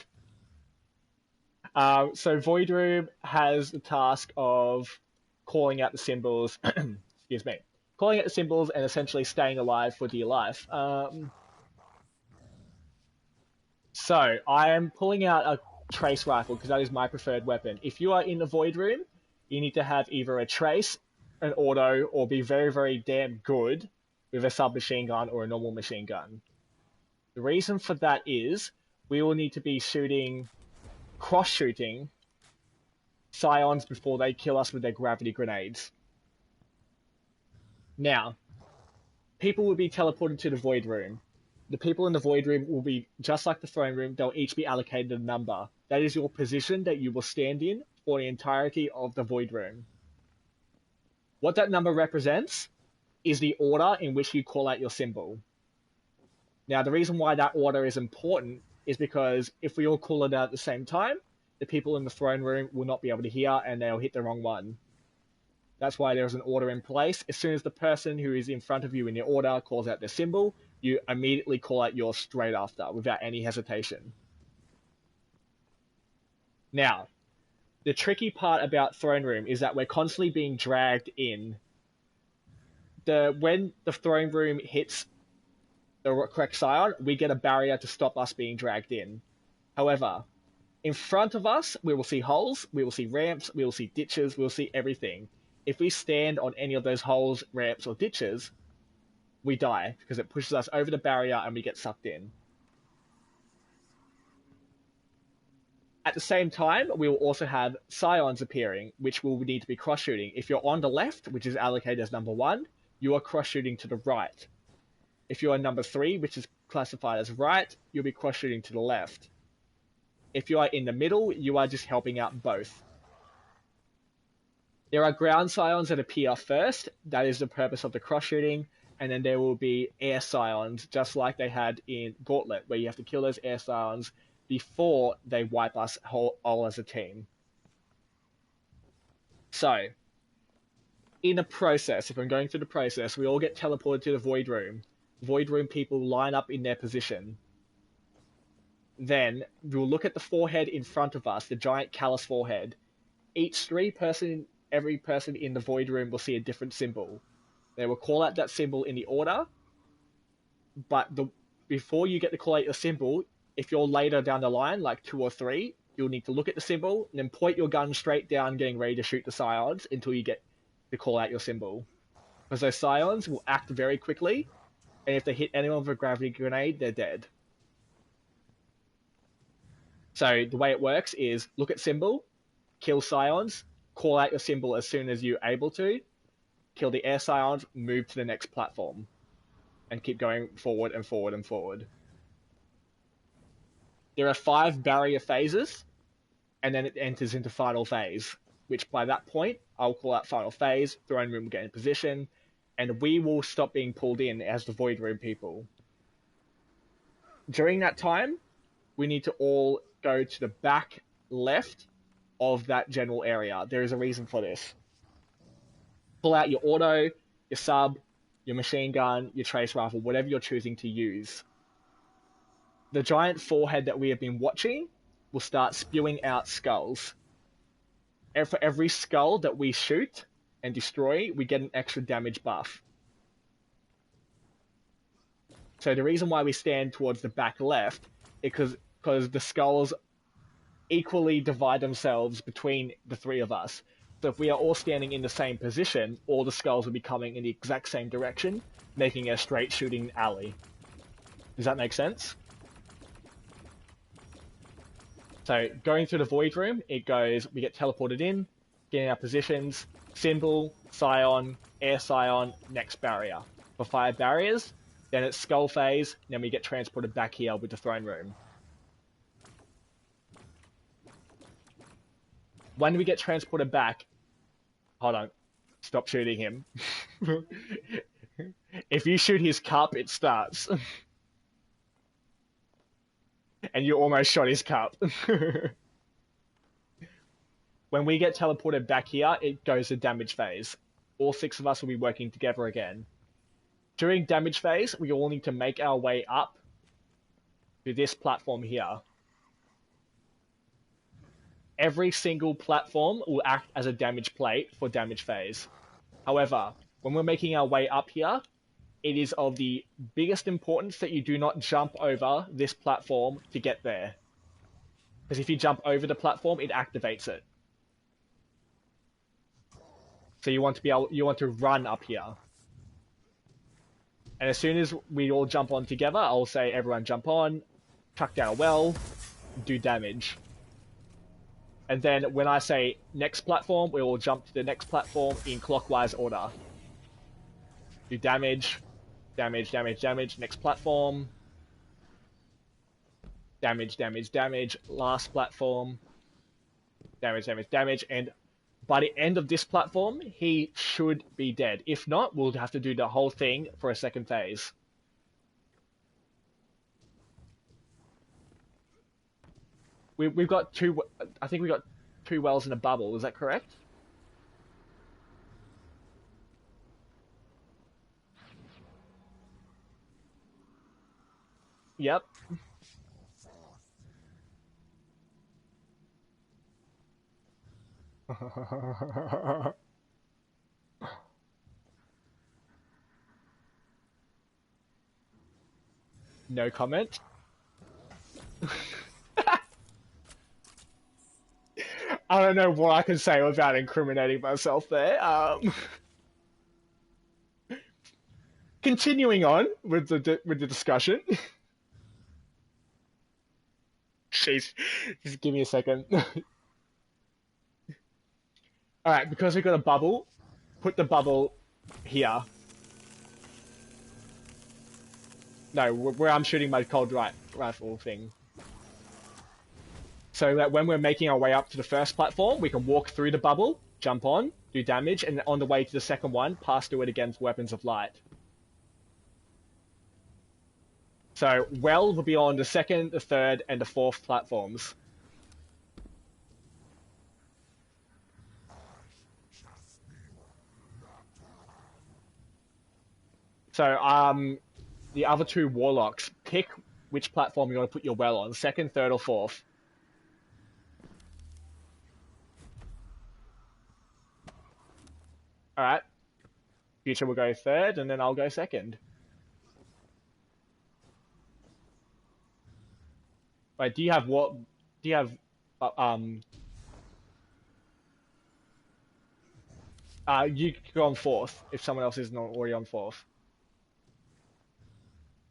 So Void Room has the task of calling out the symbols, excuse me, calling out the symbols and essentially staying alive for dear life. So I am pulling out a trace rifle because that is my preferred weapon. If you are in the Void Room, you need to have either a trace, an auto, or be very, very damn good with a submachine gun or a normal machine gun. The reason for that is we will need to be cross-shooting scions before they kill us with their gravity grenades. Now, people will be teleported to the Void Room. The people in the Void Room will be just like the Throne Room. They'll each be allocated a number. That is your position that you will stand in for the entirety of the Void Room. What that number represents is the order in which you call out your symbol. Now, the reason why that order is important is because if we all call it out at the same time, the people in the throne room will not be able to hear and they'll hit the wrong one. That's why there's an order in place. As soon as the person who is in front of you in your order calls out their symbol, you immediately call out yours straight after without any hesitation. Now, the tricky part about throne room is that we're constantly being dragged in. When the throne room hits the correct scion, we get a barrier to stop us being dragged in. However, in front of us, we will see holes, we will see ramps, we will see ditches, we will see everything. If we stand on any of those holes, ramps, or ditches, we die because it pushes us over the barrier and we get sucked in. At the same time, we will also have scions appearing, which will need to be cross-shooting. If you're on the left, which is allocated as number 1, you are cross-shooting to the right. If you are number 3, which is classified as right, you'll be cross-shooting to the left. If you are in the middle, you are just helping out both. There are ground scions that appear first. That is the purpose of the cross-shooting. And then there will be air scions, just like they had in Gauntlet, where you have to kill those air scions before they wipe us all as a team. So, in the process, if I'm going through the process, we all get teleported to the Void Room. Void Room people line up in their position. Then, we'll look at the forehead in front of us, the giant callus forehead. Every person in the Void Room will see a different symbol. They will call out that symbol in the order, but before you get to call out your symbol, if you're later down the line, like 2 or 3, you'll need to look at the symbol, and then point your gun straight down, getting ready to shoot the scions until you get to call out your symbol. Because those scions will act very quickly, and if they hit anyone with a gravity grenade, they're dead. So the way it works is look at symbol, kill scions, call out your symbol as soon as you're able to, kill the air scions, move to the next platform, and keep going forward and forward and forward. There are 5 barrier phases, and then it enters into final phase, which by that point, I'll call out final phase, throne room will get in position, and we will stop being pulled in as the Void Room people. During that time, we need to all go to the back left of that general area. There is a reason for this. Pull out your auto, your sub, your machine gun, your trace rifle, whatever you're choosing to use. The giant forehead that we have been watching will start spewing out skulls. And for every skull that we shoot and destroy, we get an extra damage buff. So the reason why we stand towards the back left is because the skulls equally divide themselves between the 3 of us. So if we are all standing in the same position, all the skulls will be coming in the exact same direction, making a straight shooting alley. Does that make sense? So going through the Void Room, it goes, we get teleported in, get in our positions, symbol, scion, air scion, next barrier. For 5 barriers, then it's skull phase, then we get transported back here with the throne room. When we get transported back, hold on, stop shooting him. If you shoot his cup, it starts. And you almost shot his cup. When we get teleported back here, it goes to damage phase. All 6 of us will be working together again. During damage phase, we all need to make our way up to this platform here. Every single platform will act as a damage plate for damage phase. However, when we're making our way up here, it is of the biggest importance that you do not jump over this platform to get there. Because if you jump over the platform, it activates it. So you want to run up here. And as soon as we all jump on together, I'll say everyone jump on, chuck down a well, do damage. And then when I say next platform, we will jump to the next platform in clockwise order. Do damage, damage, damage, damage, next platform. Damage, damage, damage, last platform. Damage, damage, damage, and by the end of this platform, he should be dead. If not, we'll have to do the whole thing for a second phase. we've got two. I think we got two wells in a bubble. Is that correct? Yep. No comment. I don't know what I can say without incriminating myself there. Continuing on with the discussion. Jeez, just give me a second. All right, because we got a bubble, put the bubble here. No, where I'm shooting my cold rifle thing. So that when we're making our way up to the first platform, we can walk through the bubble, jump on, do damage, and on the way to the second one, pass through it against weapons of light. So well will be on the second, the third, and the fourth platforms. So the other two warlocks, pick which platform you want to put your well on, second, third, or fourth. All right. Future will go third, and then I'll go second. Wait, do you have what? Do you have you can go on fourth if someone else isn't already on fourth.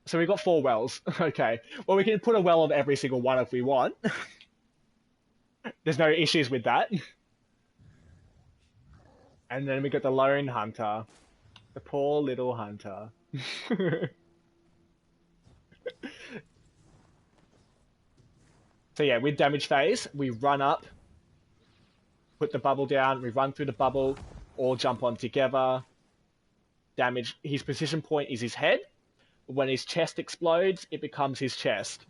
So we've got four wells. Okay. Well, we can put a well on every single one if we want. There's no issues with that. And then we got the lone hunter. The poor little hunter. So yeah, with damage phase, we run up, put the bubble down, we run through the bubble, all jump on together. Damage, his position point is his head. When his chest explodes, it becomes his chest.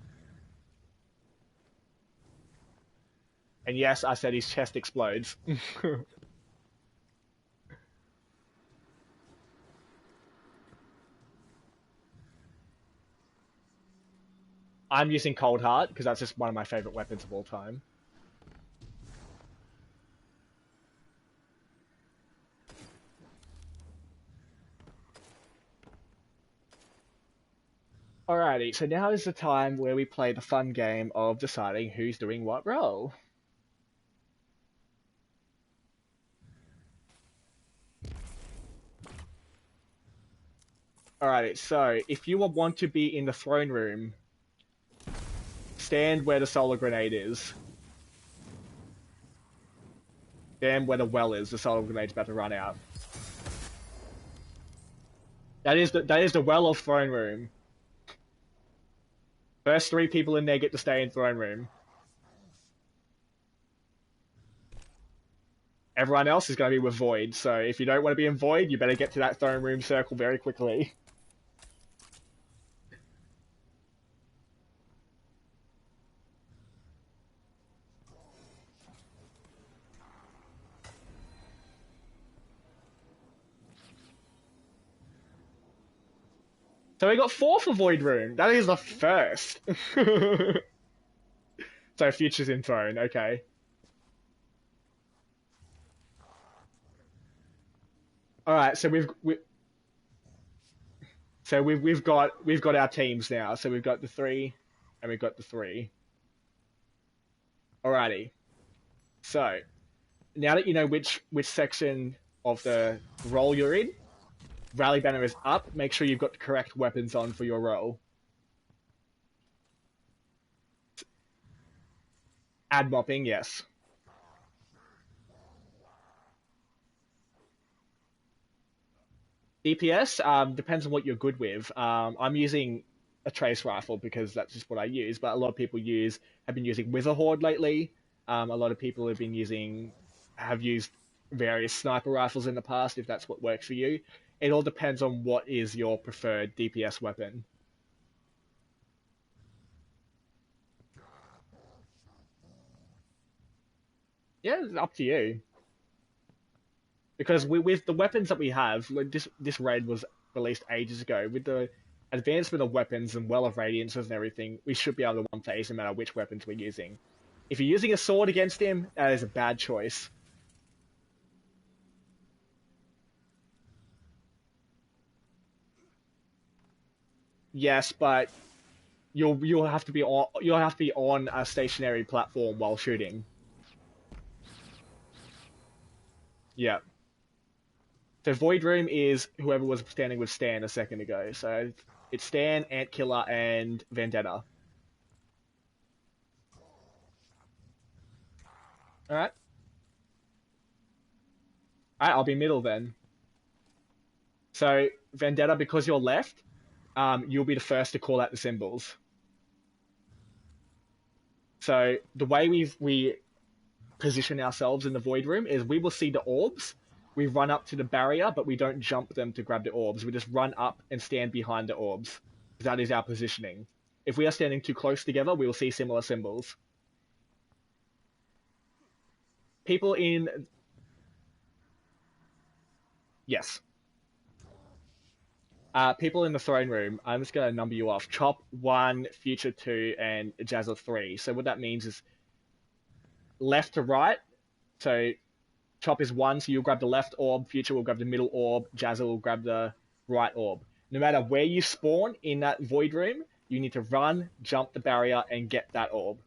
And yes, I said his chest explodes. I'm using Cold Heart because that's just one of my favorite weapons of all time. Alrighty, so now is the time where we play the fun game of deciding who's doing what role. Alrighty, so if you want to be in the throne room, stand where the solar grenade is. Stand where the well is. The solar grenade's about to run out. That is the well of throne room. First three people in there get to stay in throne room. Everyone else is going to be with void. So if you don't want to be in void, you better get to that throne room circle very quickly. So we got four for Void Room. That is the first. So Future's in Throne, okay. Alright, so we've got our teams now. So we've got the three and we've got the three. Alrighty. So now that you know which section of the role you're in, Rally Banner is up. Make sure you've got the correct weapons on for your role. Ad mopping, yes. DPS depends on what you're good with. I'm using a trace rifle because that's just what I use. But a lot of people have been using Wither Horde lately. A lot of people have used various sniper rifles in the past. If that's what works for you, it all depends on what is your preferred DPS weapon. Yeah, it's up to you. Because with the weapons that we have, like this raid was released ages ago. With the advancement of weapons and well of radiances and everything, we should be able to one phase no matter which weapons we're using. If you're using a sword against him, that is a bad choice. Yes, but you'll have to be on a stationary platform while shooting. Yeah. So Void Room is whoever was standing with Stan a second ago. So it's Stan, Ant Killer, and Vendetta. All right. All right. I'll be middle then. So Vendetta, because you're left, you'll be the first to call out the symbols. So the way we position ourselves in the Void Room is we will see the orbs. We run up to the barrier, but we don't jump them to grab the orbs. We just run up and stand behind the orbs. That is our positioning. If we are standing too close together, we will see similar symbols. People in Yes. People in the throne room, I'm just going to number you off. Chop 1, Future 2, and Jazza 3. So what that means is left to right. So Chop is 1, so you'll grab the left orb. Future will grab the middle orb. Jazza will grab the right orb. No matter where you spawn in that void room, you need to run, jump the barrier, and get that orb.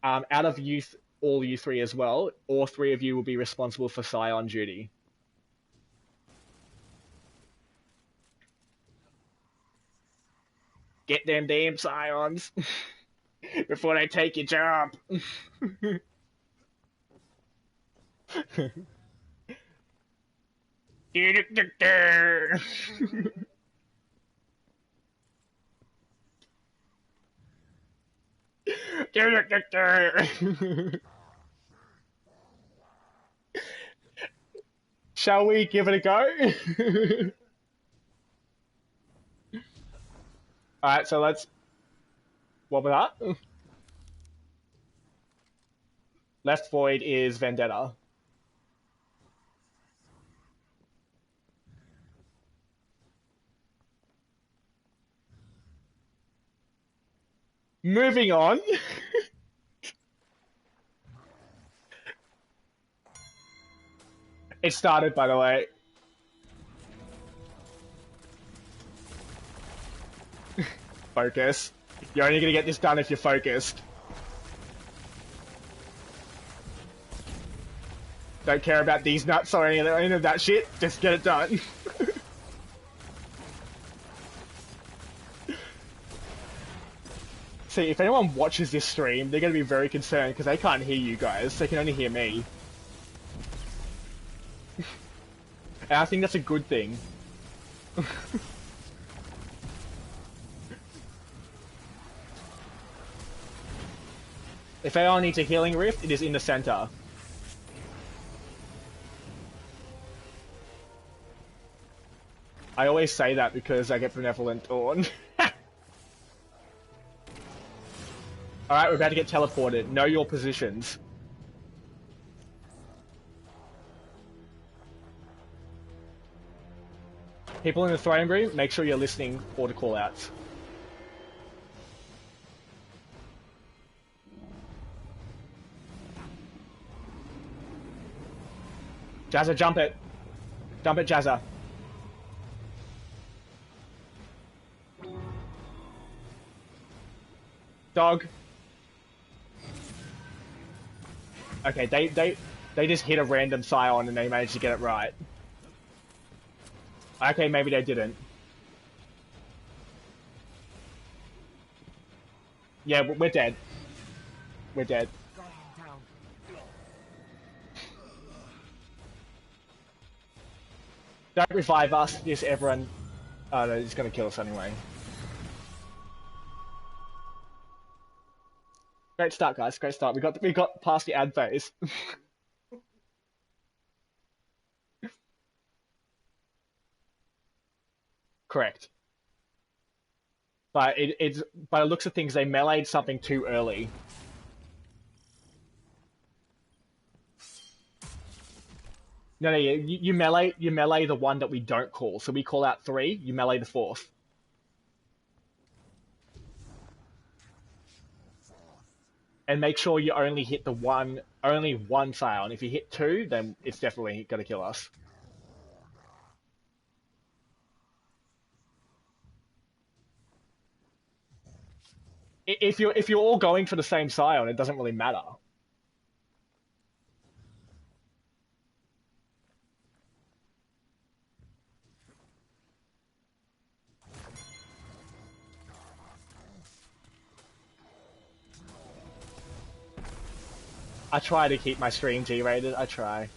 Out of all you three as well, all three of you will be responsible for Scion duty. Get them damn Scions before they take your job. Shall we give it a go? Alright, so let's. What was that? Left void is Vendetta. Moving on. It started, by the way. Focus. You're only gonna get this done if you're focused. Don't care about these nuts or any of that shit. Just get it done. See, if anyone watches this stream, they're gonna be very concerned because they can't hear you guys. They can only hear me. And I think that's a good thing. If anyone needs a healing rift, it is in the center. I always say that because I get Benevolent Dawn. Alright, we're about to get teleported. Know your positions. People in the throne room, make sure you're listening for the callouts. Jazza, jump it. Jump it, Jazza. Dog. Okay, they just hit a random Scion and they managed to get it right. Okay, maybe they didn't. Yeah, we're dead. We're dead. Don't revive us, just everyone... Oh no, he's gonna kill us anyway. Great start, guys. Great start. We got past the ad phase. Correct. but it's by the looks of things, they meleeed something too early. No, you melee the one that we don't call. So we call out 3, you melee the 4th. And make sure you only hit only one Scion. If you hit 2, then it's definitely gonna kill us. If you're all going for the same Scion, it doesn't really matter. I try to keep my stream G-rated. I try.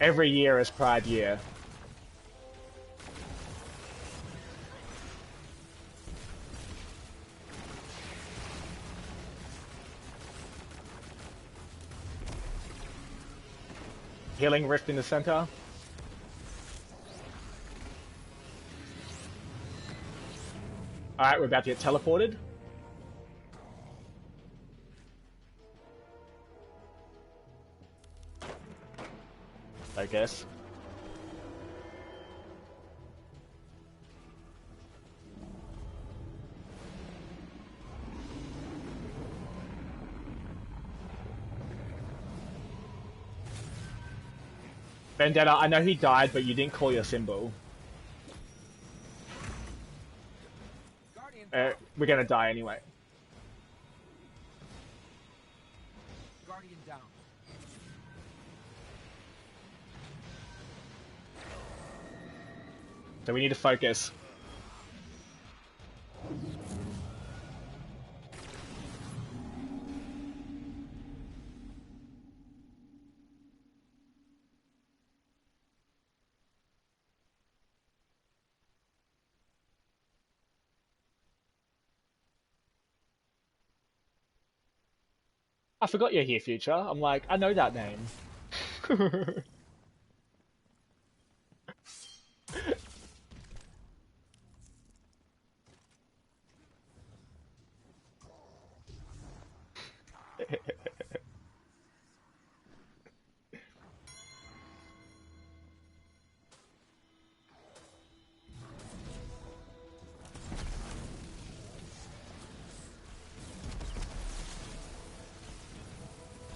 Every year is Pride Year. Healing Rift in the center. Alright, we're about to get teleported. I guess. Vendetta, I know he died, but you didn't call your symbol. We're gonna die anyway. Guardian down. So we need to focus. I forgot you're here, Future. I'm like, I know that name.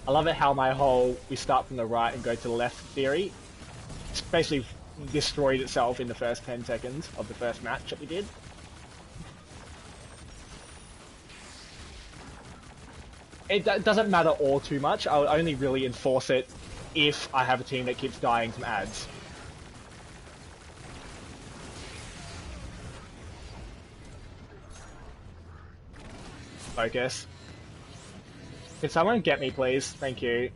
I love it how my whole we start from the right and go to the left theory. It's basically destroyed itself in the first 10 seconds of the first match that we did. It doesn't matter all too much. I'll only really enforce it if I have a team that keeps dying from ads. Focus. Can someone get me, please? Thank you.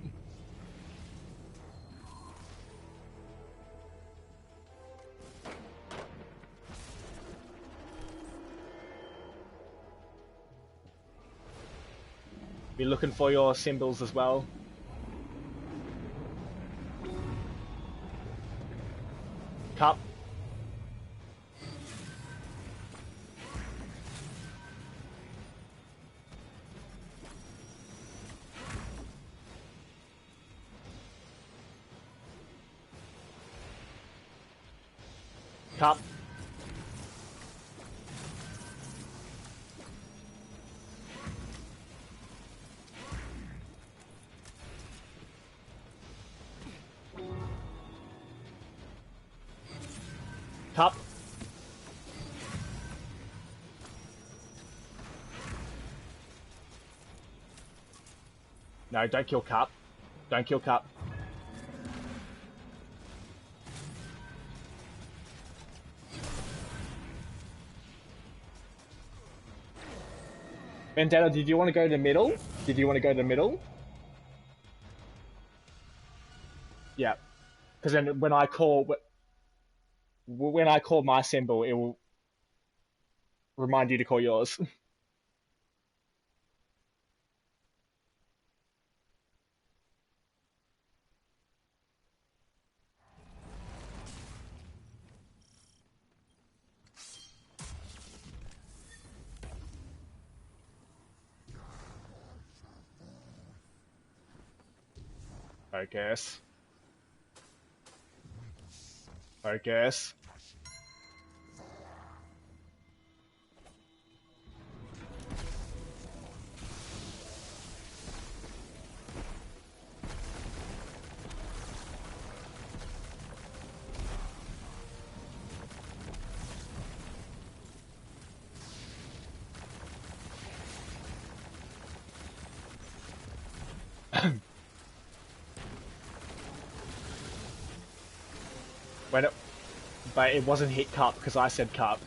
Be looking for your symbols as well. Cup. Cup. Cup. No, don't kill Cup. Don't kill Cup. Vendetta, did you want to go to the middle? Did you want to go to the middle? Yeah. Because then when I call my symbol, it will... remind you to call yours. Focus. Focus. When it, but it wasn't hit cup because I said cup.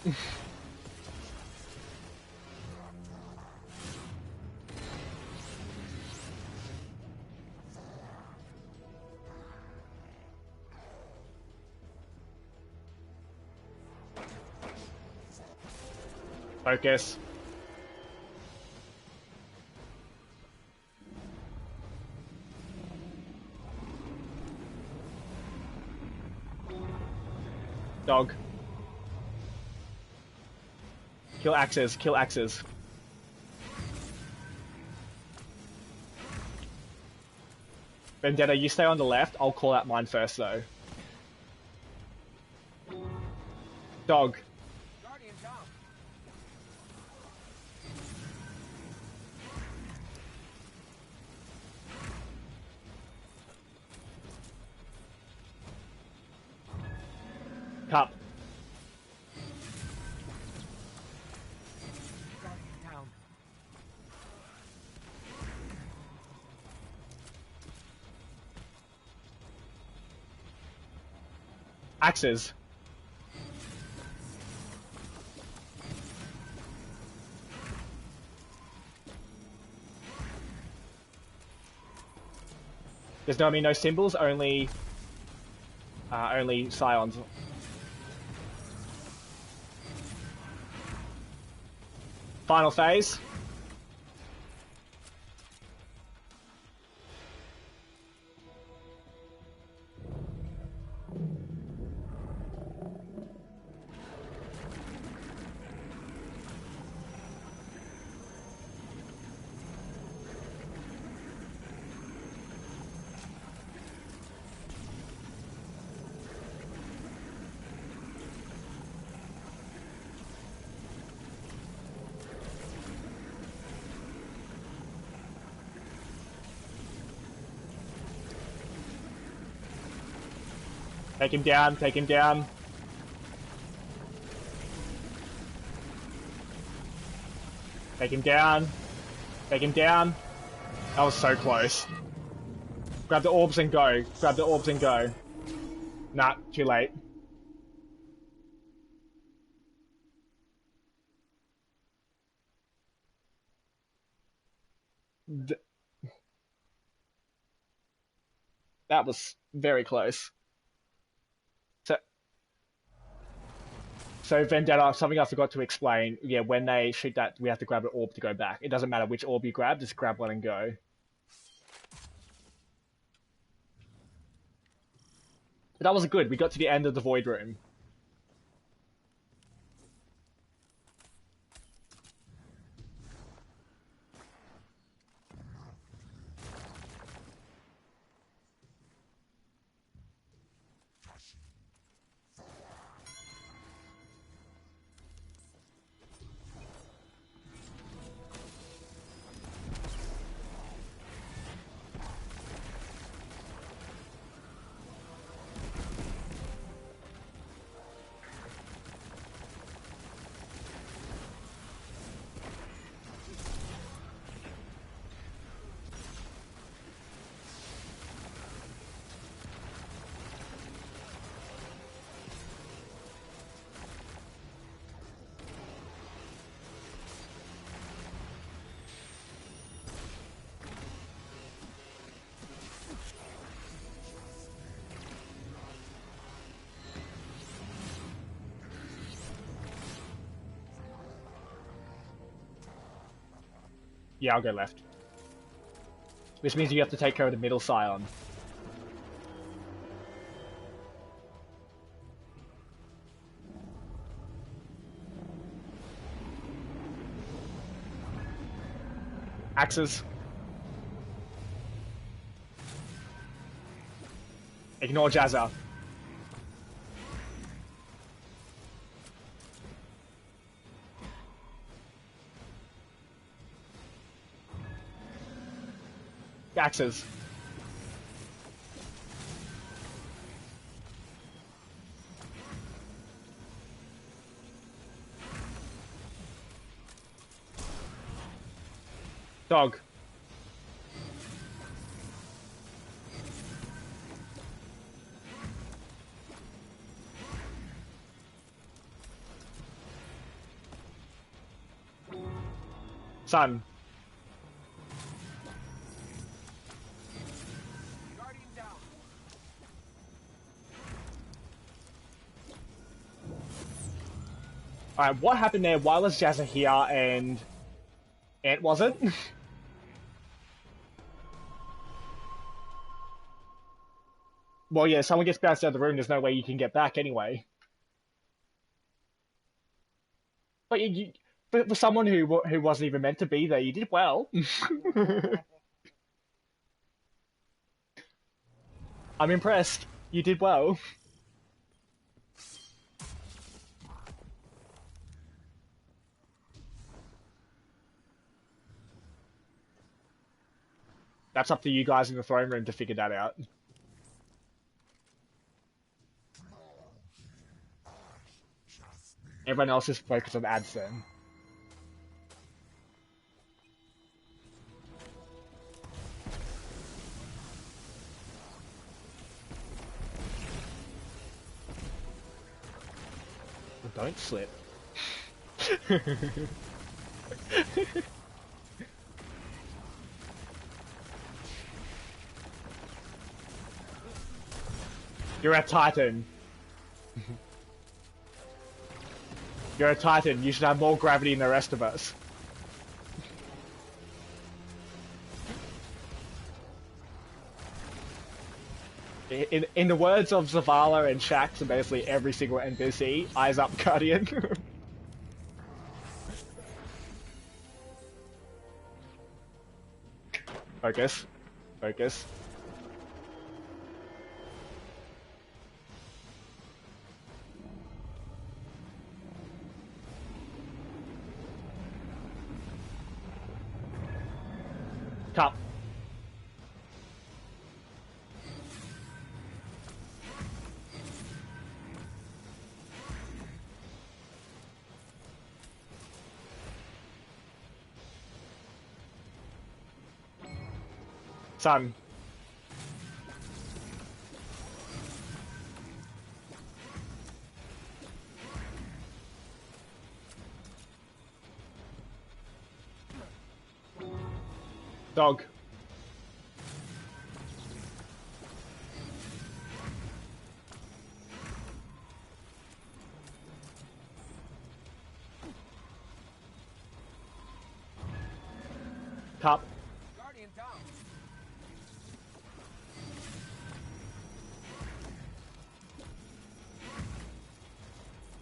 Focus. Dog. Kill axes. Kill axes. Vendetta, you stay on the left. I'll call out mine first, though. Dog. Guardian down. Cup. Guardian down. Axes. There's no symbols, only scions. Final phase. Take him down, take him down. Take him down. Take him down. That was so close. Grab the orbs and go. Grab the orbs and go. Nah, too late. That was very close. So Vendetta, something I forgot to explain. Yeah, when they shoot that, we have to grab an orb to go back. It doesn't matter which orb you grab, just grab one and go. But that was good. We got to the end of the Void Room. Yeah, I'll go left. Which means you have to take care of the middle scion. Axes. Ignore Jazza. Axes. Dog. Sun. Guardian down. Alright, what happened there? Why was Jazza here and Ant wasn't? Well, yeah, someone gets bounced out of the room, there's no way you can get back anyway. But for someone who wasn't even meant to be there, you did well. I'm impressed. You did well. That's up to you guys in the throne room to figure that out. Everyone else is focused on ads then. Don't slip. You're a Titan. You're a Titan. You should have more gravity than the rest of us. In the words of Zavala and Shaxx and basically every single NPC, eyes up, Guardian. Focus. Focus. Cup. Sun. Dog. Cup. Guardian down.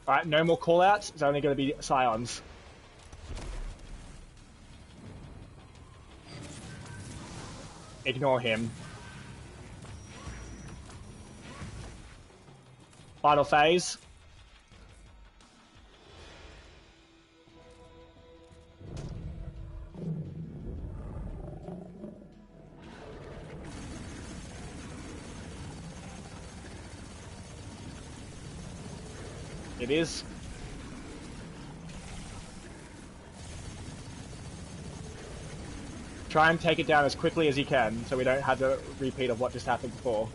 Alright, no more callouts. It's only going to be Scions. Ignore him. Final phase. It is. Try and take it down as quickly as you can, so we don't have the repeat of what just happened before.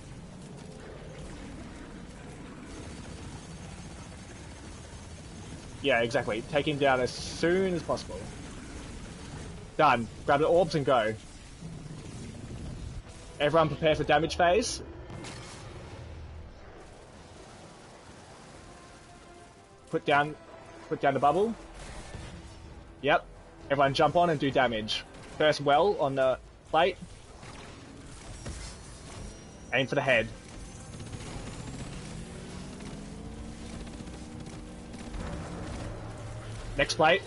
Yeah, exactly. Take him down as soon as possible. Done. Grab the orbs and go. Everyone prepare for damage phase. Put down the bubble. Yep. Everyone jump on and do damage. First well on the plate. Aim for the head. Next plate.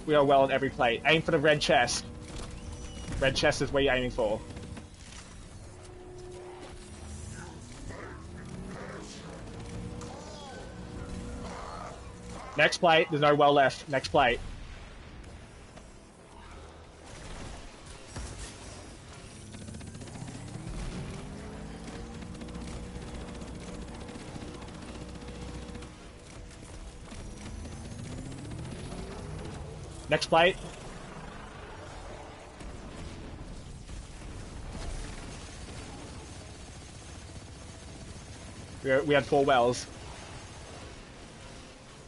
We are well on every plate. Aim for the red chest. Red chest is where you're aiming for. Next plate. There's no well left. Next plate. Next plate. We had 4 wells.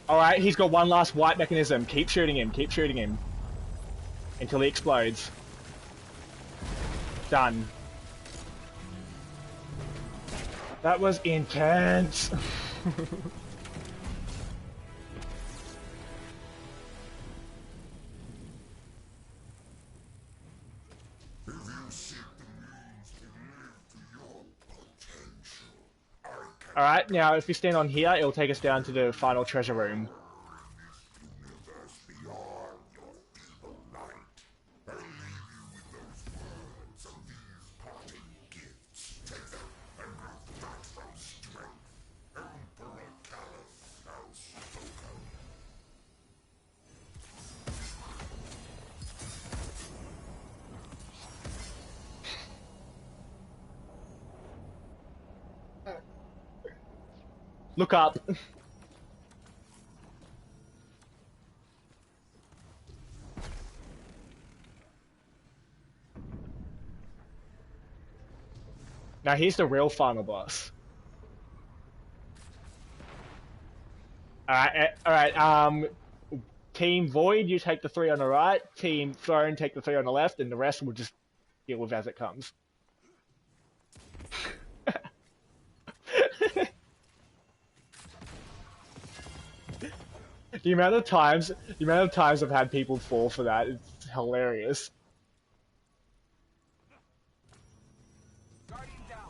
Alright, he's got one last white mechanism. Keep shooting him, keep shooting him. Until he explodes. Done. That was intense. Alright, now if we stand on here, it'll take us down to the final treasure room. Look up. Now here's the real final boss. Alright, Team Void, you take the 3 on the right. Team Throne, take the 3 on the left, and the rest we'll just deal with as it comes. The amount of times I've had people fall for that is hilarious. Guardian down.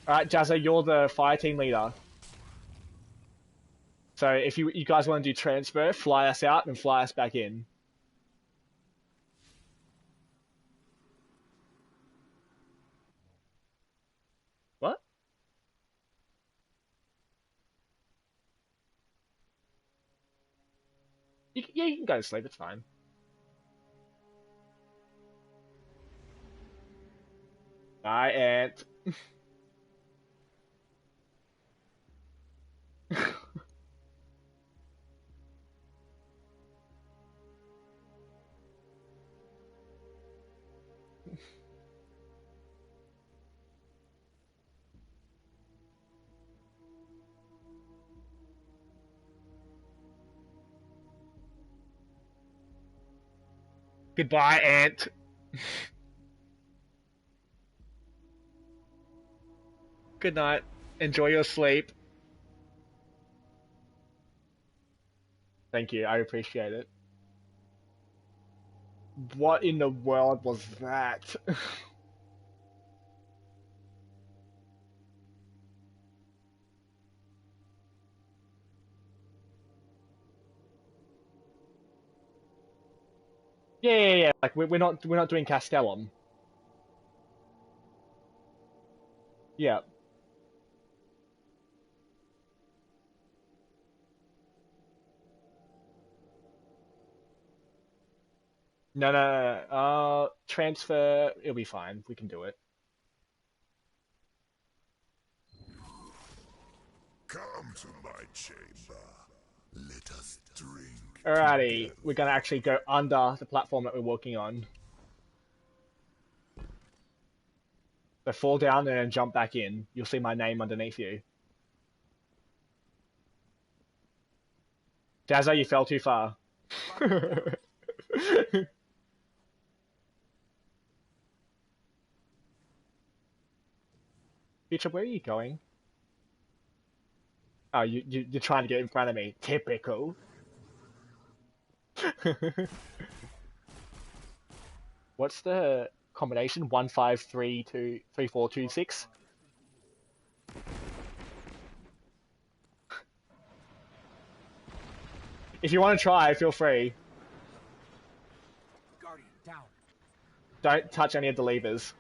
Alright, Jazza, you're the fire team leader. So if you guys want to do transfer, fly us out and fly us back in. What? Yeah, you can go to sleep, it's fine. Bye, Ant. Goodbye, Ant. Good night. Enjoy your sleep. Thank you, I appreciate it. What in the world was that? Yeah. Like we're not doing Castellum. Yeah. No. Transfer. It'll be fine. We can do it. Come to my chamber. Let us drink. Alrighty, we're gonna actually go under the platform that we're walking on. So fall down and then jump back in. You'll see my name underneath you. Jazza, you fell too far. Future, where are you going? Oh, you're trying to get in front of me. Typical. What's the combination? 1532426. If you want to try, feel free. Guardian down. Don't touch any of the levers.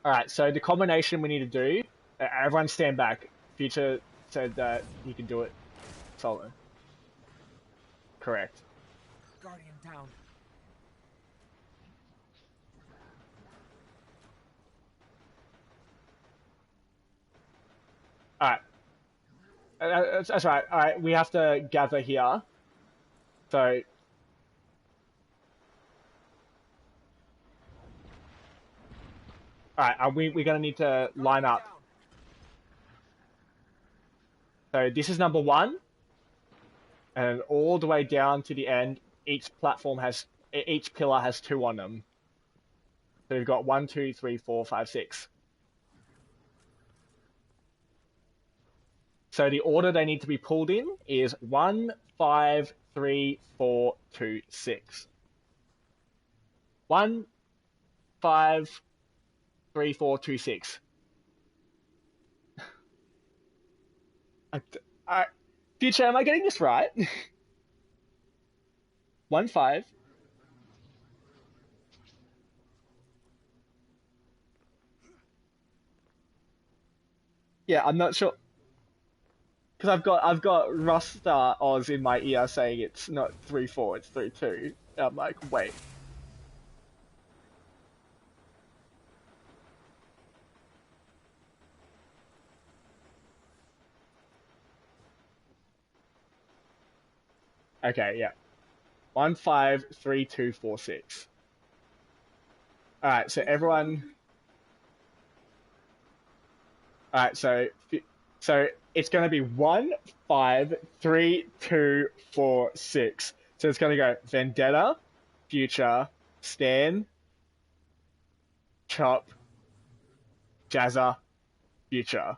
Alright, so the combination we need to do, everyone stand back. Future said that he can do it solo. Correct. Guardian down. Alright. That's right. Alright, we have to gather here. So, alright, we're gonna need to line up. Down. So this is number one, and all the way down to the end, each pillar has two on them. So we've got 1, 2, 3, 4, 5, 6. So the order they need to be pulled in is 1, 5, 3, 4, 2, 6. 1, 5, 3, 4, 2, 6. Future, am I getting this right? 1, 5. Yeah, I'm not sure. Because I've got Rasta Oz in my ear saying it's not 3, 4, it's 3, 2. I'm like, wait. Okay, yeah. 1, 5, 3, 2, 4, 6. Alright, so everyone. Alright, so it's gonna be 1, 5, 3, 2, 4, 6. So it's gonna go Vendetta, Future, Stan, Chop, Jazza, Future.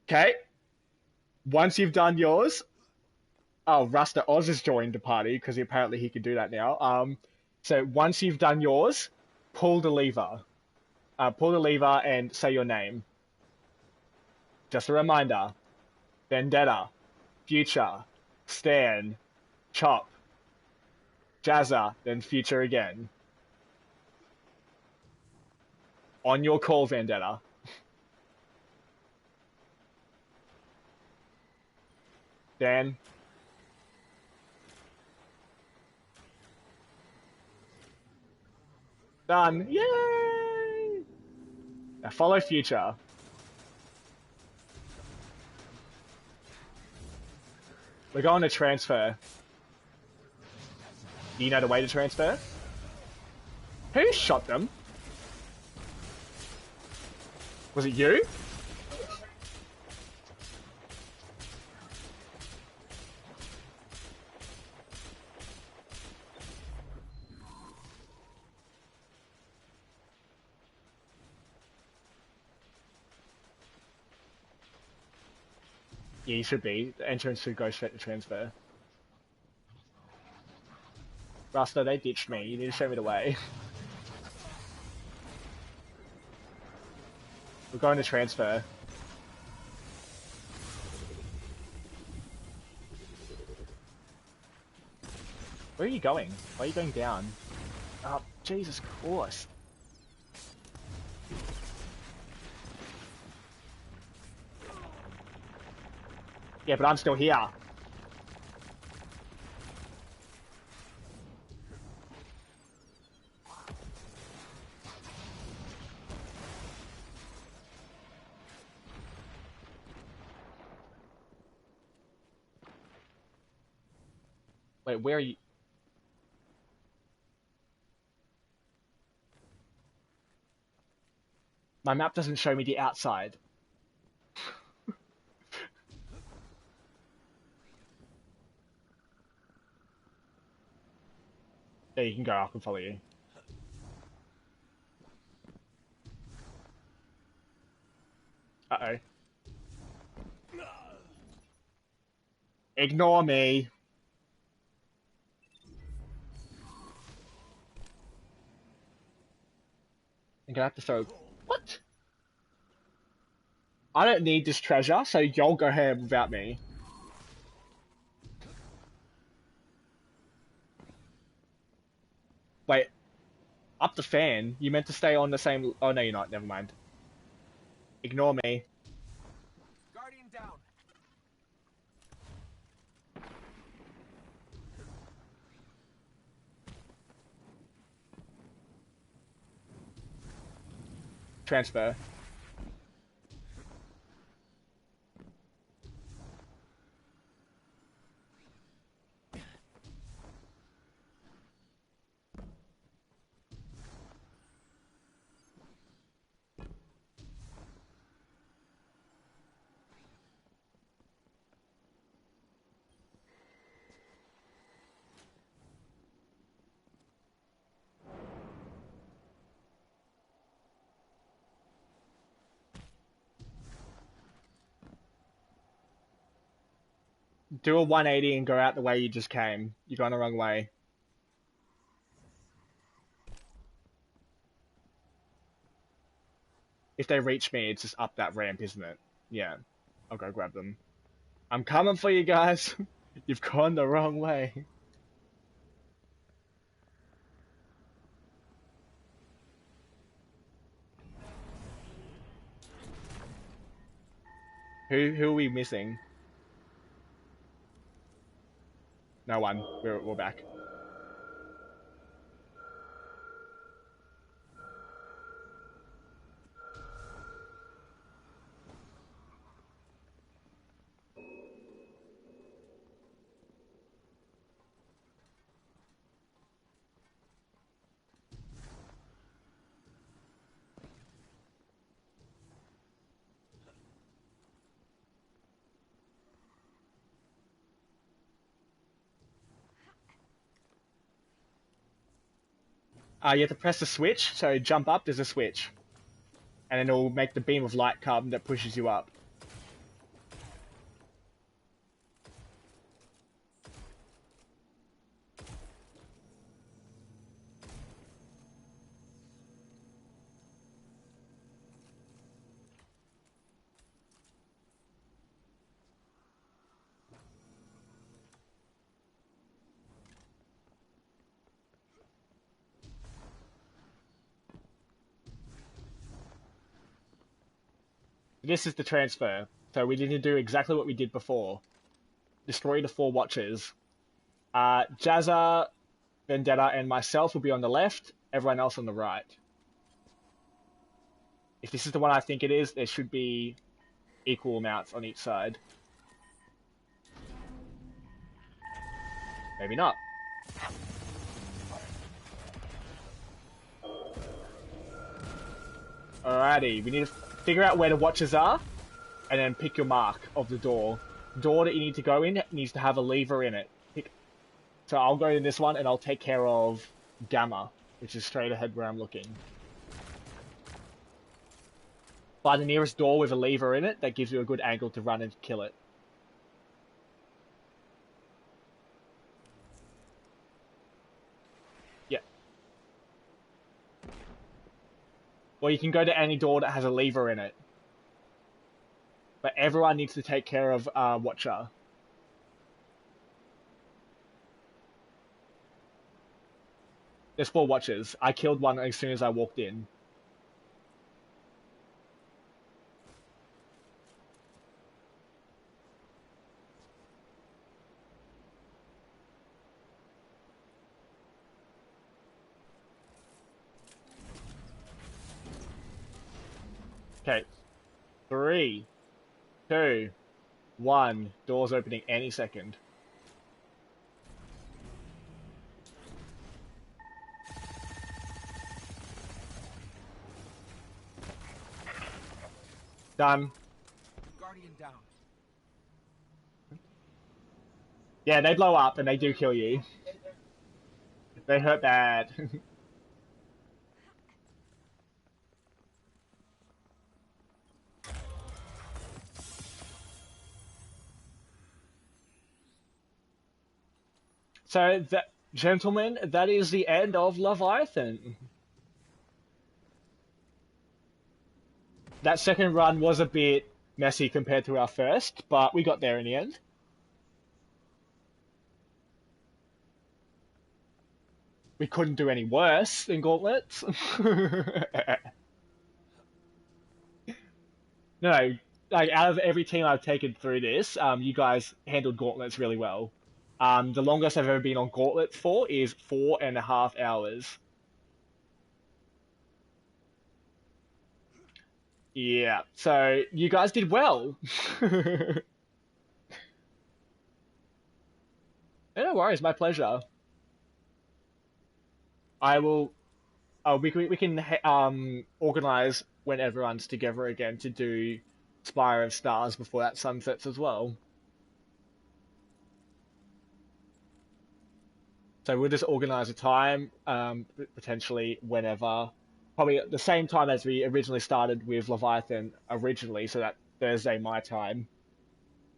Okay? Once you've done yours, oh, Rasta Oz has joined the party because apparently he can do that now. So once you've done yours, pull the lever. Pull the lever and say your name. Just a reminder: Vendetta, Future, Stan, Chop, Jazza, then Future again. On your call, Vendetta. Dan. Done. Yay! Now follow Future. We're going to transfer. Do you know the way to transfer? Who shot them? Was it you? Yeah, you should be. The entrance should go straight to transfer. Rasta, they ditched me. You need to show me the way. We're going to transfer. Where are you going? Why are you going down? Oh, Jesus Christ. Yeah, but I'm still here. Wait, where are you? My map doesn't show me the outside. Yeah, you can go. I can follow you. Uh-oh. Ignore me. I'm gonna have to throw... What? I don't need this treasure, so y'all go ahead without me. Wait, up the fan? You meant to stay on the same... Oh, no, you're not. Never mind. Ignore me. Guardian down. Transfer. Do a 180 and go out the way you just came. You're going the wrong way. If they reach me, it's just up that ramp, isn't it? Yeah. I'll go grab them. I'm coming for you guys. You've gone the wrong way. Who are we missing? No one. We're back. You have to press the switch, so jump up, there's a switch. And then it'll make the beam of light come that pushes you up. This is the transfer. So we need to do exactly what we did before. Destroy the 4 watches. Jazza, Vendetta, and myself will be on the left, everyone else on the right. If this is the one I think it is, there should be equal amounts on each side. Maybe not. Alrighty, we need to figure out where the watches are, and then pick your mark of the door. The door that you need to go in needs to have a lever in it. So I'll go in this one, and I'll take care of Gamma, which is straight ahead where I'm looking. By the nearest door with a lever in it, that gives you a good angle to run and kill it. Yeah. Or you can go to any door that has a lever in it. But everyone needs to take care of Watcher. There's 4 Watchers. I killed one as soon as I walked in. Okay. 3, 2, 1. Doors opening any second. Done. Guardian down. Yeah, they blow up and they do kill you. They hurt bad. So, that, gentlemen, that is the end of Leviathan. That second run was a bit messy compared to our first, but we got there in the end. We couldn't do any worse than Gauntlets. No, like out of every team I've taken through this, you guys handled Gauntlets really well. The longest I've ever been on Gauntlets for is 4.5 hours. Yeah, so you guys did well. No worries, my pleasure. I will. We can organize when everyone's together again to do Spire of Stars before that sunsets as well. So we'll just organize a time, potentially whenever, probably at the same time as we originally started with Leviathan originally, so that Thursday my time.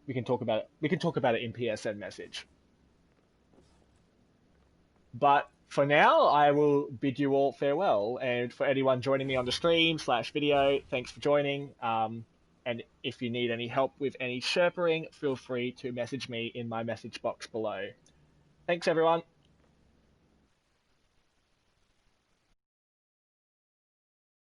We can talk about it. We can talk about it in PSN message. But for now, I will bid you all farewell. And for anyone joining me on the stream slash video, thanks for joining. And if you need any help with any Sherpering, feel free to message me in my message box below. Thanks, everyone.